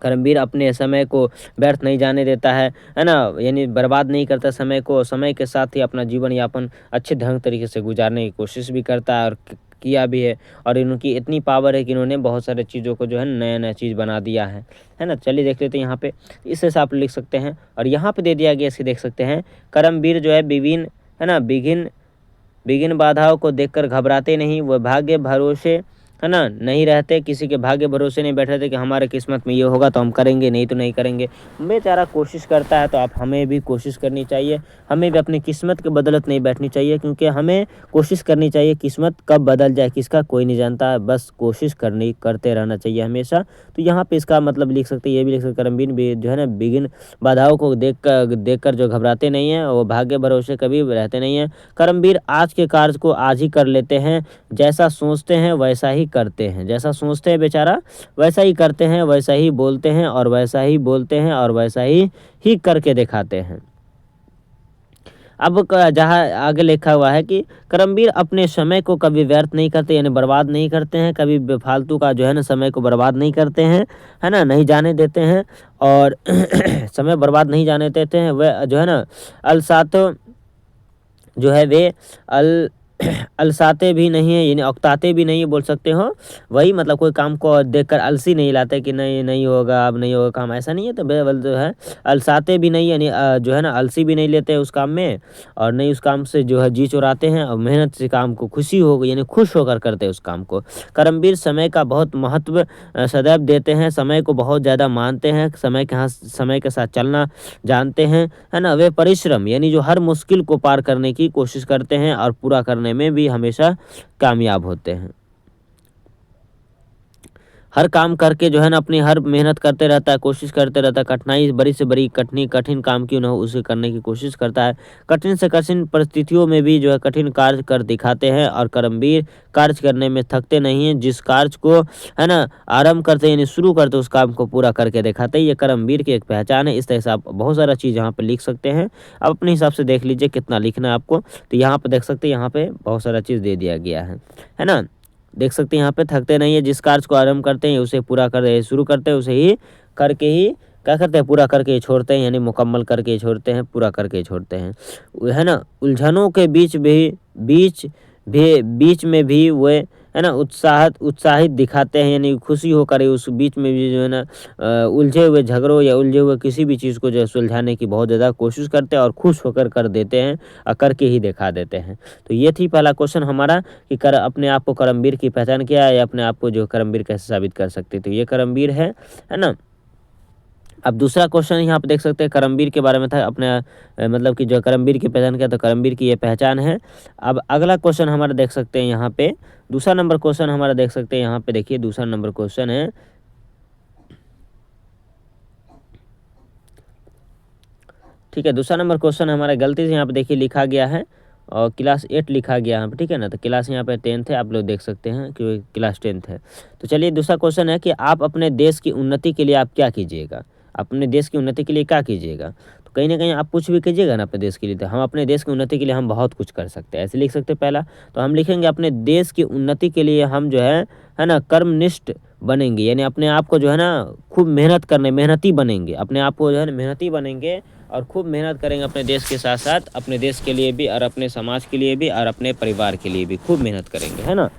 कर्मवीर अपने समय को व्यर्थ नहीं जाने देता है ना, यानी बर्बाद नहीं करता समय को, समय के साथ ही अपना जीवन यापन अच्छे ढंग तरीके से गुजारने की कोशिश भी करता है, और किया भी है। और इनकी इतनी पावर है कि इन्होंने बहुत सारे चीज़ों को जो है नया नया चीज़ बना दिया है ना। चलिए देख लेते हैं यहाँ पे, इस हिसाब से लिख सकते हैं। और यहाँ पे दे दिया गया, इसके देख सकते हैं, कर्मवीर जो है विभिन्न, है ना, विघ्न विघ्न बाधाओं को देखकर घबराते नहीं, वह भाग्य भरोसे, है ना, नहीं रहते, किसी के भाग्य भरोसे नहीं बैठे थे कि हमारे किस्मत में ये होगा तो हम करेंगे, नहीं तो नहीं करेंगे। बेचारा कोशिश करता है, तो आप हमें भी कोशिश करनी चाहिए, हमें भी अपनी किस्मत के बदौलत नहीं बैठनी चाहिए, क्योंकि हमें कोशिश करनी चाहिए। किस्मत कब बदल जाए किसका कोई नहीं जानता, बस कोशिश करते रहना चाहिए हमेशा। तो यहाँ पे इसका मतलब लिख सकते हैं, ये भी लिख सकते, कर्मवीर भी जो है ना विघ्न बाधाओं को देख कर जो घबराते नहीं हैं, वो भाग्य भरोसे कभी रहते नहीं हैं। कर्मवीर आज के कार्य को आज ही कर लेते हैं, जैसा सोचते हैं वैसा ही करते हैं, जैसा सोचते हैं बेचारा वैसा ही करते हैं, वैसा ही बोलते हैं और वैसा ही बोलते हैं और वैसा ही करके दिखाते हैं। अब जहाँ आगे लिखा हुआ है कि कर्मवीर अपने समय को कभी व्यर्थ नहीं करते, यानी बर्बाद नहीं करते हैं, कभी बेफालतू का जो है ना समय को बर्बाद नहीं करते हैं, है ना, नहीं जाने देते हैं। और समय बर्बाद नहीं जाने देते हैं, वह जो है ना अलसात जो है वे अल अलसाते भी नहीं है, यानी उकताते भी नहीं बोल सकते हो। वही मतलब कोई काम को देखकर अलसी नहीं लाते कि नहीं नहीं होगा, अब नहीं होगा काम, ऐसा नहीं है। तो बेवल जो है अलसाते भी नहीं, यानी जो है ना अलसी भी नहीं लेते उस काम में, और नहीं उस काम से जो है जी चुराते हैं, और मेहनत से काम को खुशी हो यानी खुश होकर करते हैं उस काम को। कर्मवीर समय का बहुत महत्व सदैव देते हैं, समय को बहुत ज़्यादा मानते हैं, समय के साथ चलना जानते हैं, है ना। वे परिश्रम यानी जो हर मुश्किल को पार करने की कोशिश करते हैं और पूरा करने में भी हमेशा कामयाब होते हैं। हर काम करके जो है ना अपनी हर मेहनत करते रहता है, कोशिश करते रहता है, कठिनाई बड़ी से बड़ी कठिन काम क्यों ना हो उसे करने की कोशिश करता है। कठिन से कठिन परिस्थितियों में भी जो है कठिन कार्य कर दिखाते हैं, और कर्मवीर कार्य करने में थकते नहीं हैं, जिस कार्य को है ना आरंभ करते यानी शुरू करते उस काम को पूरा करके दिखाते हैं। ये कर्मवीर की एक पहचान है। इस तरह से आप बहुत सारा चीज़ यहाँ पर लिख सकते हैं। आप अपने हिसाब से देख लीजिए कितना लिखना है आपको। तो यहाँ पर देख सकते हैं, यहाँ पे बहुत सारा चीज़ दे दिया गया है ना। देख सकते हैं यहाँ पे, थकते नहीं है, जिस कार्य को आरंभ करते हैं उसे पूरा कर शुरू करते हैं, उसे ही करके ही क्या करते हैं पूरा करके ही छोड़ते हैं, यानी मुकम्मल करके ही छोड़ते हैं, पूरा करके ही छोड़ते हैं, है ना। उलझनों के बीच में भी वे है ना उत्साहित दिखाते हैं, यानी खुशी होकर उस बीच में भी जो है ना उलझे हुए झगड़ों या उलझे हुए किसी भी चीज़ को जो है सुलझाने की बहुत ज़्यादा कोशिश करते हैं, और खुश होकर कर देते हैं और करके ही दिखा देते हैं। तो ये थी पहला क्वेश्चन हमारा कि अपने आप को कर्मवीर की पहचान क्या है, या अपने आप को जो कर्मवीर कैसे साबित कर सकते हैं। तो ये कर्मवीर है ना। अब दूसरा क्वेश्चन यहाँ पे देख सकते हैं, कर्मवीर के बारे में था अपने मतलब कि जो कर्मवीर की पहचान क्या, तो कर्मवीर की ये पहचान है। अब अगला क्वेश्चन हमारा देख सकते हैं यहाँ पे, दूसरा नंबर क्वेश्चन हमारा देख सकते हैं यहाँ पे, देखिए दूसरा नंबर क्वेश्चन है, ठीक है। दूसरा नंबर क्वेश्चन हमारा गलती से यहाँ पे देखिए लिखा गया है, और क्लास 8 लिखा गया यहाँ पे, ठीक है ना। तो क्लास यहाँ पे 10th है, आप लोग देख सकते हैं कि क्लास 10th है। तो चलिए दूसरा क्वेश्चन है कि आप अपने देश की उन्नति के लिए आप क्या कीजिएगा, अपने देश की उन्नति के लिए क्या कीजिएगा। तो कहीं ना कहीं आप कुछ भी कीजिएगा ना अपने देश के लिए, तो हम अपने देश की उन्नति के लिए हम बहुत कुछ कर सकते हैं, ऐसे लिख सकते हैं। पहला तो हम लिखेंगे अपने देश की उन्नति के लिए हम जो है ना कर्मनिष्ठ बनेंगे, यानी अपने आप को जो है ना खूब मेहनती बनेंगे, अपने आप को जो है ना मेहनती बनेंगे, और खूब मेहनत करेंगे अपने देश के साथ साथ, अपने देश के लिए भी और अपने समाज के लिए भी और अपने परिवार के लिए भी खूब मेहनत करेंगे, है ना।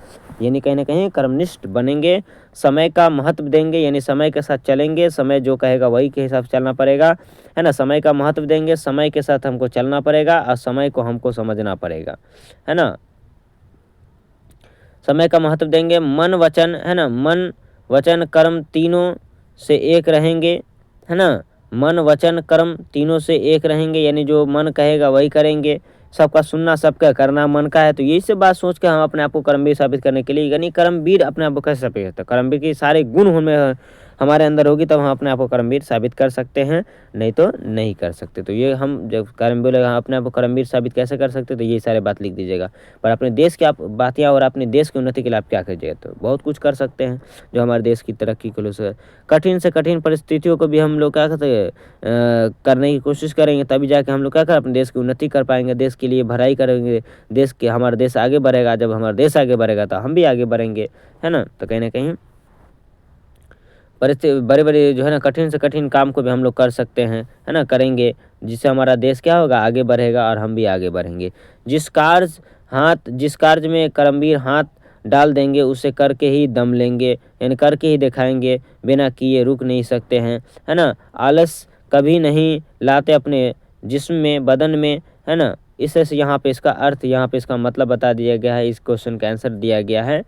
यानी कहीं ना कहीं कर्मनिष्ठ बनेंगे, समय का महत्व देंगे, यानी समय के साथ चलेंगे, समय जो कहेगा वही के हिसाब से चलना पड़ेगा, है ना। समय का महत्व देंगे, समय के साथ हमको चलना पड़ेगा, और समय को हमको समझना पड़ेगा, है ना। समय का महत्व देंगे, मन वचन, है ना, मन वचन कर्म तीनों से एक रहेंगे, है ना। मन वचन कर्म तीनों से एक रहेंगे, यानी जो मन कहेगा वही करेंगे, सबका सुनना सबका करना मन का है। तो यही सब बात सोच के हम अपने आप को कर्मवीर साबित करने के लिए, यानी कर्मवीर अपने आप को कैसे साबित करते हैं, कर्मवीर के सारे गुण हमें हमारे अंदर होगी तब हम अपने आप को कर्मवीर साबित कर सकते हैं, नहीं तो नहीं कर सकते। तो ये हम जब कर्मवीर अपने आप को कर्मवीर साबित कैसे कर सकते हैं, तो ये सारे बात लिख दीजिएगा। पर अपने देश की आप बातें और अपने देश की उन्नति के लिए आप क्या कीजिएगा, तो बहुत कुछ कर सकते हैं जो हमारे देश की तरक्की के लिए। कठिन से कठिन परिस्थितियों को भी हम लोग क्या करते हैं, करने की कोशिश करेंगे, तभी जाके हम लोग क्या कर अपने देश की उन्नति कर पाएंगे, देश के लिए भलाई करेंगे, देश के हमारा देश आगे बढ़ेगा। जब हमारा देश आगे बढ़ेगा तो हम भी आगे बढ़ेंगे, है ना। तो कहीं ना कहीं परिस्थिति बड़े बड़े जो है ना कठिन से कठिन काम को भी हम लोग कर सकते हैं, है ना, करेंगे, जिससे हमारा देश क्या होगा, आगे बढ़ेगा और हम भी आगे बढ़ेंगे। जिस कार्य में कर्मवीर हाथ डाल देंगे उसे करके ही दम लेंगे, यानी करके ही दिखाएंगे, बिना किए रुक नहीं सकते हैं, है ना। आलस कभी नहीं लाते अपने जिस्म में बदन में, है ना। इससे से यहाँ पे इसका अर्थ, यहाँ पे इसका मतलब बता दिया गया है, इस क्वेश्चन का आंसर दिया गया है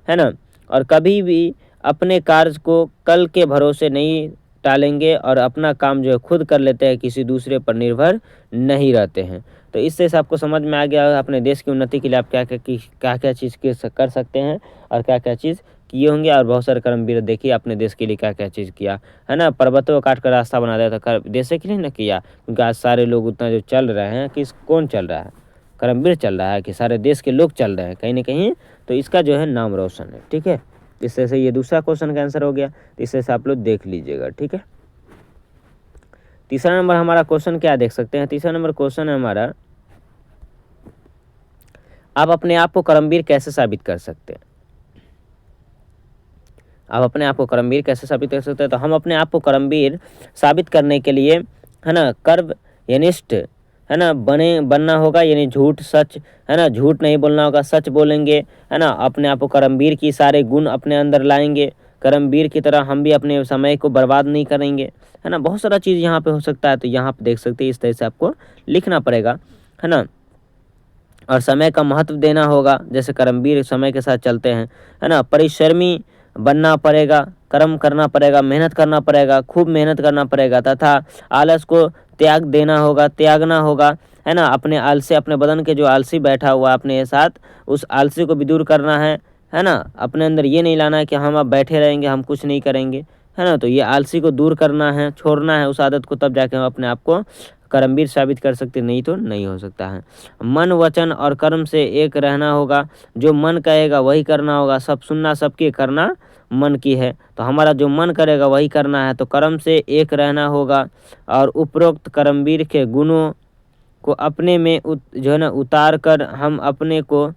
ना। और कभी भी अपने कार्य को कल के भरोसे नहीं टालेंगे और अपना काम जो है खुद कर लेते हैं, किसी दूसरे पर निर्भर नहीं रहते हैं। तो इससे आपको समझ में आ गया अपने देश की उन्नति के लिए आप क्या क्या चीज़ कर सकते हैं और क्या क्या चीज़ किए होंगे। और बहुत सारे कर्मवीर देखिए अपने देश के लिए क्या क्या चीज़ किया, है ना। पर्वतों को काट कर रास्ता बना दिया था, देश के लिए ना किया, क्योंकि आज सारे लोग उतना जो चल रहे हैं, कौन चल रहा है, कर्मवीर चल रहा है कि सारे देश के लोग चल रहे हैं कहीं ना कहीं। तो इसका जो है नाम रोशन है, ठीक है। इससे से ये दूसरा क्वेश्चन का आंसर हो गया, तो इससे से आप लोग देख लीजिएगा, ठीक है। तीसरा नंबर हमारा क्वेश्चन क्या देख सकते हैं, तीसरा नंबर क्वेश्चन है हमारा, आप अपने आप को कर्मवीर कैसे साबित कर सकते हैं। आप अपने आप को कर्मवीर कैसे साबित कर सकते हैं, तो हम अपने आप को कर्मवीर साबित करने के लिए, है ना, कर्मनिष्ठ, है ना, बनना होगा, यानी झूठ सच, है ना, झूठ नहीं बोलना होगा, सच बोलेंगे, है ना। अपने आप को कर्मवीर की सारे गुण अपने अंदर लाएंगे, कर्मवीर की तरह हम भी अपने समय को बर्बाद नहीं करेंगे, है ना। बहुत सारा चीज़ यहाँ पे हो सकता है, तो यहाँ पे देख सकते हैं इस तरह से आपको लिखना पड़ेगा, है ना। और समय का महत्व देना होगा, जैसे कर्मवीर समय के साथ चलते हैं, है ना। परिश्रमी बनना पड़ेगा, कर्म करना पड़ेगा, मेहनत करना पड़ेगा, खूब मेहनत करना पड़ेगा, तथा आलस को त्यागना होगा, है ना। अपने बदन के जो आलसी बैठा हुआ अपने साथ, उस आलसी को भी दूर करना है ना। अपने अंदर ये नहीं लाना है कि हम अब बैठे रहेंगे, हम कुछ नहीं करेंगे, है ना। तो ये आलसी को दूर करना है, छोड़ना है उस आदत को, तब जाके हम अपने आप को कर्मवीर साबित कर सकते, नहीं तो नहीं हो सकता है। मन वचन और कर्म से एक रहना होगा, जो मन कहेगा वही करना होगा, सब सुनना सबके करना मन की है। तो हमारा जो मन करेगा वही करना है, तो कर्म से एक रहना होगा। और उपरोक्त कर्मवीर के गुणों को अपने में जो है ना उतार कर हम अपने को,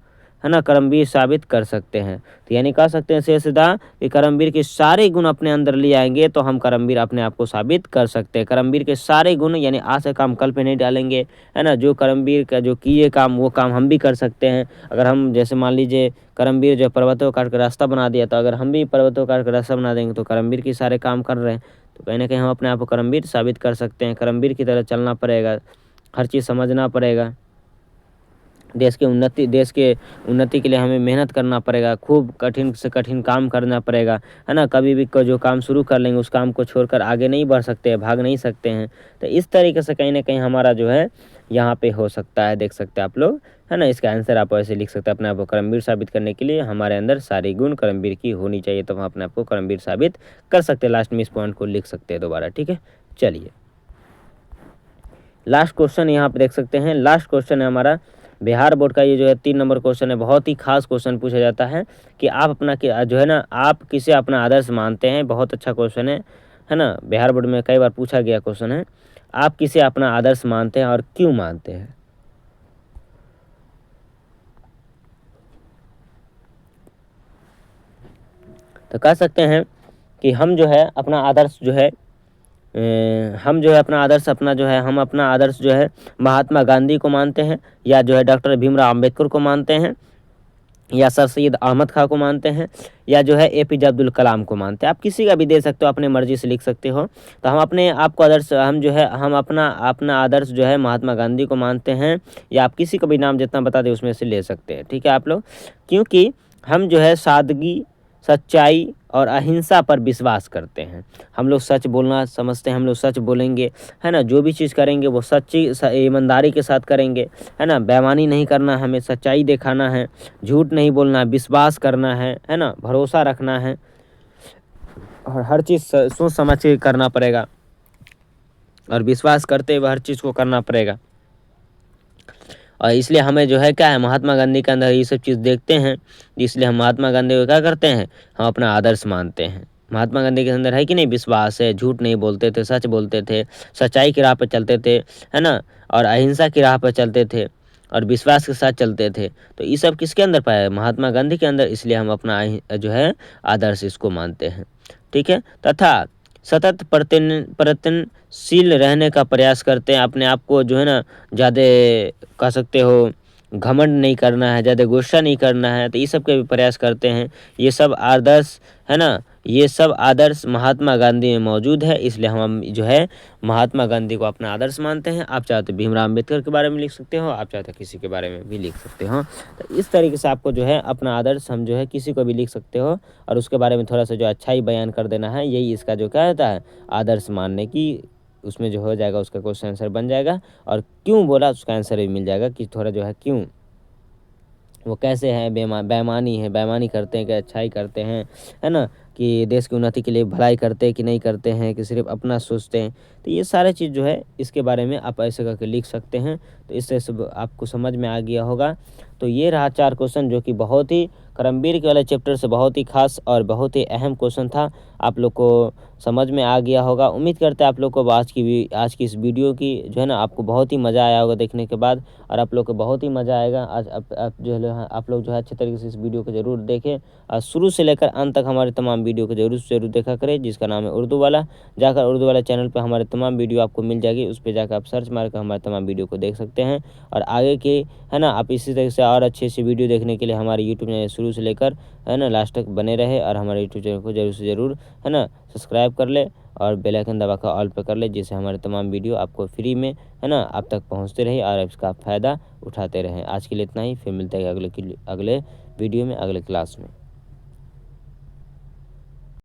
है ना, कर्मवीर साबित कर सकते हैं। तो यानी कह सकते हैं सीधा कि कर्मवीर के सारे गुण अपने अंदर ले आएंगे तो हम कर्मवीर अपने आप को साबित कर सकते हैं। कर्मवीर के सारे गुण, यानी आज से काम कल पे नहीं डालेंगे, है ना। जो कर्मवीर का जो किए काम वो काम हम भी कर सकते हैं। अगर हम जैसे मान लीजिए कर्मवीर जो पर्वतों को काट कर रास्ता बना दिया, तो अगर हम भी पर्वतों को काट कर रास्ता बना देंगे तो कर्मवीर के सारे काम कर रहे हैं, तो कहीं ना कहीं हम अपने आप को कर्मवीर साबित कर सकते हैं। कर्मवीर की तरह चलना पड़ेगा, हर चीज़ समझना पड़ेगा, देश के उन्नति के लिए हमें मेहनत करना पड़ेगा, खूब कठिन से कठिन काम करना पड़ेगा, है ना। कभी भी जो काम शुरू कर लेंगे उस काम को छोड़कर आगे नहीं बढ़ सकते हैं, भाग नहीं सकते हैं। तो इस तरीके से कहीं ना कहीं हमारा जो है यहाँ पे हो सकता है, देख सकते हैं आप लोग, है ना। इसका आंसर आप ऐसे लिख सकते हैं, अपने आप को कर्मवीर साबित करने के लिए हमारे अंदर सारे गुण कर्मवीर की होनी चाहिए, तो हम अपने आप को कर्मवीर साबित कर सकते हैं। लास्ट में इस पॉइंट को लिख सकते हैं दोबारा, ठीक है। चलिए लास्ट क्वेश्चन यहाँ पे देख सकते हैं, लास्ट क्वेश्चन है हमारा बिहार बोर्ड का, ये जो है 3 नंबर क्वेश्चन है। बहुत ही खास क्वेश्चन पूछा जाता है कि आप अपना जो है ना आप किसे अपना आदर्श मानते हैं। बहुत अच्छा क्वेश्चन है ना। बिहार बोर्ड में कई बार पूछा गया क्वेश्चन है, आप किसे अपना आदर्श मानते हैं और क्यों मानते हैं। तो कह सकते हैं कि हम जो है अपना आदर्श जो है हम अपना आदर्श जो है महात्मा गांधी को मानते हैं, या जो है डॉक्टर भीमराव अंबेडकर को मानते हैं, या सर सैयद अहमद खां को मानते हैं, या जो है APJ अब्दुल कलाम को मानते हैं। आप किसी का भी दे सकते हो, अपने मर्जी से लिख सकते हो। तो हम अपने आप को आदर्श हम अपना आदर्श जो है महात्मा गांधी को मानते हैं, या आप किसी का भी नाम जितना बता दें उसमें से ले सकते हैं, ठीक है आप लोग। क्योंकि हम जो है सादगी, सच्चाई और अहिंसा पर विश्वास करते हैं। हम लोग सच बोलना समझते हैं, हम लोग सच बोलेंगे, है ना। जो भी चीज़ करेंगे वो सच्ची ईमानदारी के साथ करेंगे, है ना। बेईमानी नहीं करना, हमें सच्चाई दिखाना है, झूठ नहीं बोलना, विश्वास करना है ना, भरोसा रखना है, और हर चीज़ सोच समझ के करना पड़ेगा, और विश्वास करते हुए हर चीज़ को करना पड़ेगा। और इसलिए हमें जो है क्या है, महात्मा गांधी के अंदर ये सब चीज़ देखते हैं, इसलिए हम महात्मा गांधी को क्या करते हैं, हम अपना आदर्श मानते हैं। महात्मा गांधी के अंदर है कि नहीं, विश्वास है, झूठ नहीं बोलते थे, सच बोलते थे, सच्चाई की राह पर चलते थे, है ना, और अहिंसा की राह पर चलते थे, और विश्वास के साथ चलते थे। तो ये सब किसके अंदर पाया है, महात्मा गांधी के अंदर। इसलिए हम अपना जो है आदर्श इसको मानते हैं, ठीक है। तथा सतत प्रयत्नशील रहने का प्रयास करते हैं, अपने आप को जो है ना ज़्यादा कह सकते हो घमंड नहीं करना है, ज़्यादा गुस्सा नहीं करना है, तो ये सब के भी प्रयास करते हैं। ये सब आदर्श, है ना, ये सब आदर्श महात्मा गांधी में मौजूद है, इसलिए हम जो है महात्मा गांधी को अपना आदर्श मानते हैं। आप चाहे तो भीमराव अम्बेडकर के बारे में लिख सकते हो, आप चाहे तो किसी के बारे में भी लिख सकते हो। तो इस तरीके से आपको जो है अपना आदर्श हम जो है किसी को भी लिख सकते हो, और उसके बारे में थोड़ा सा जो अच्छा ही बयान कर देना है, यही इसका जो क्या होता है आदर्श मानने की, उसमें जो हो जाएगा उसका क्वेश्चन आंसर बन जाएगा। और क्यों बोला उसका आंसर भी मिल जाएगा कि थोड़ा जो है क्यों वो कैसे हैं, बेईमानी है, बेईमानी करते हैं कि अच्छाई करते हैं, है ना, कि देश की उन्नति के लिए भलाई करते हैं कि नहीं करते हैं, कि सिर्फ अपना सोचते हैं। तो ये सारे चीज़ जो है इसके बारे में आप ऐसे करके लिख सकते हैं। तो इससे सब आपको समझ में आ गया होगा। तो ये रहा 4 क्वेश्चन, जो कि बहुत ही कर्मवीर के वाले चैप्टर से बहुत ही खास और बहुत ही अहम क्वेश्चन था। आप लोग को समझ में आ गया होगा। उम्मीद करते हैं आप लोग को आज की इस वीडियो की जो है ना आपको बहुत ही मज़ा आया होगा देखने के बाद, और आप लोग को बहुत ही मज़ा आएगा। आज आप लोग जो है अच्छे तरीके से इस वीडियो को ज़रूर देखें, और शुरू से लेकर अंत तक हमारे तमाम वीडियो को ज़रूर से ज़रूर देखा करें, जिसका नाम है उर्दू वाला। जाकर उर्दू वाला चैनल पर हमारे तमाम वीडियो आपको मिल जाएगी, उस पर जाकर आप सर्च मार कर हमारे तमाम वीडियो को देख सकते हैं। और आगे के, है ना, आप इसी तरह से और अच्छे से वीडियो देखने के लिए हमारे यूट्यूब चैनल शुरू से लेकर, है ना, लास्ट तक बने रहे, और हमारे यूट्यूब चैनल को ज़रूर से ज़रूर, है ना, सब्सक्राइब कर ले, और बेल आइकन दबाकर ऑल पर कर ले, जिससे हमारे तमाम वीडियो आपको फ्री में, है ना, आप तक पहुंचते रहे, और इसका फ़ायदा उठाते रहें। आज के लिए इतना ही, फिर मिलते हैं अगले वीडियो में, अगले क्लास में।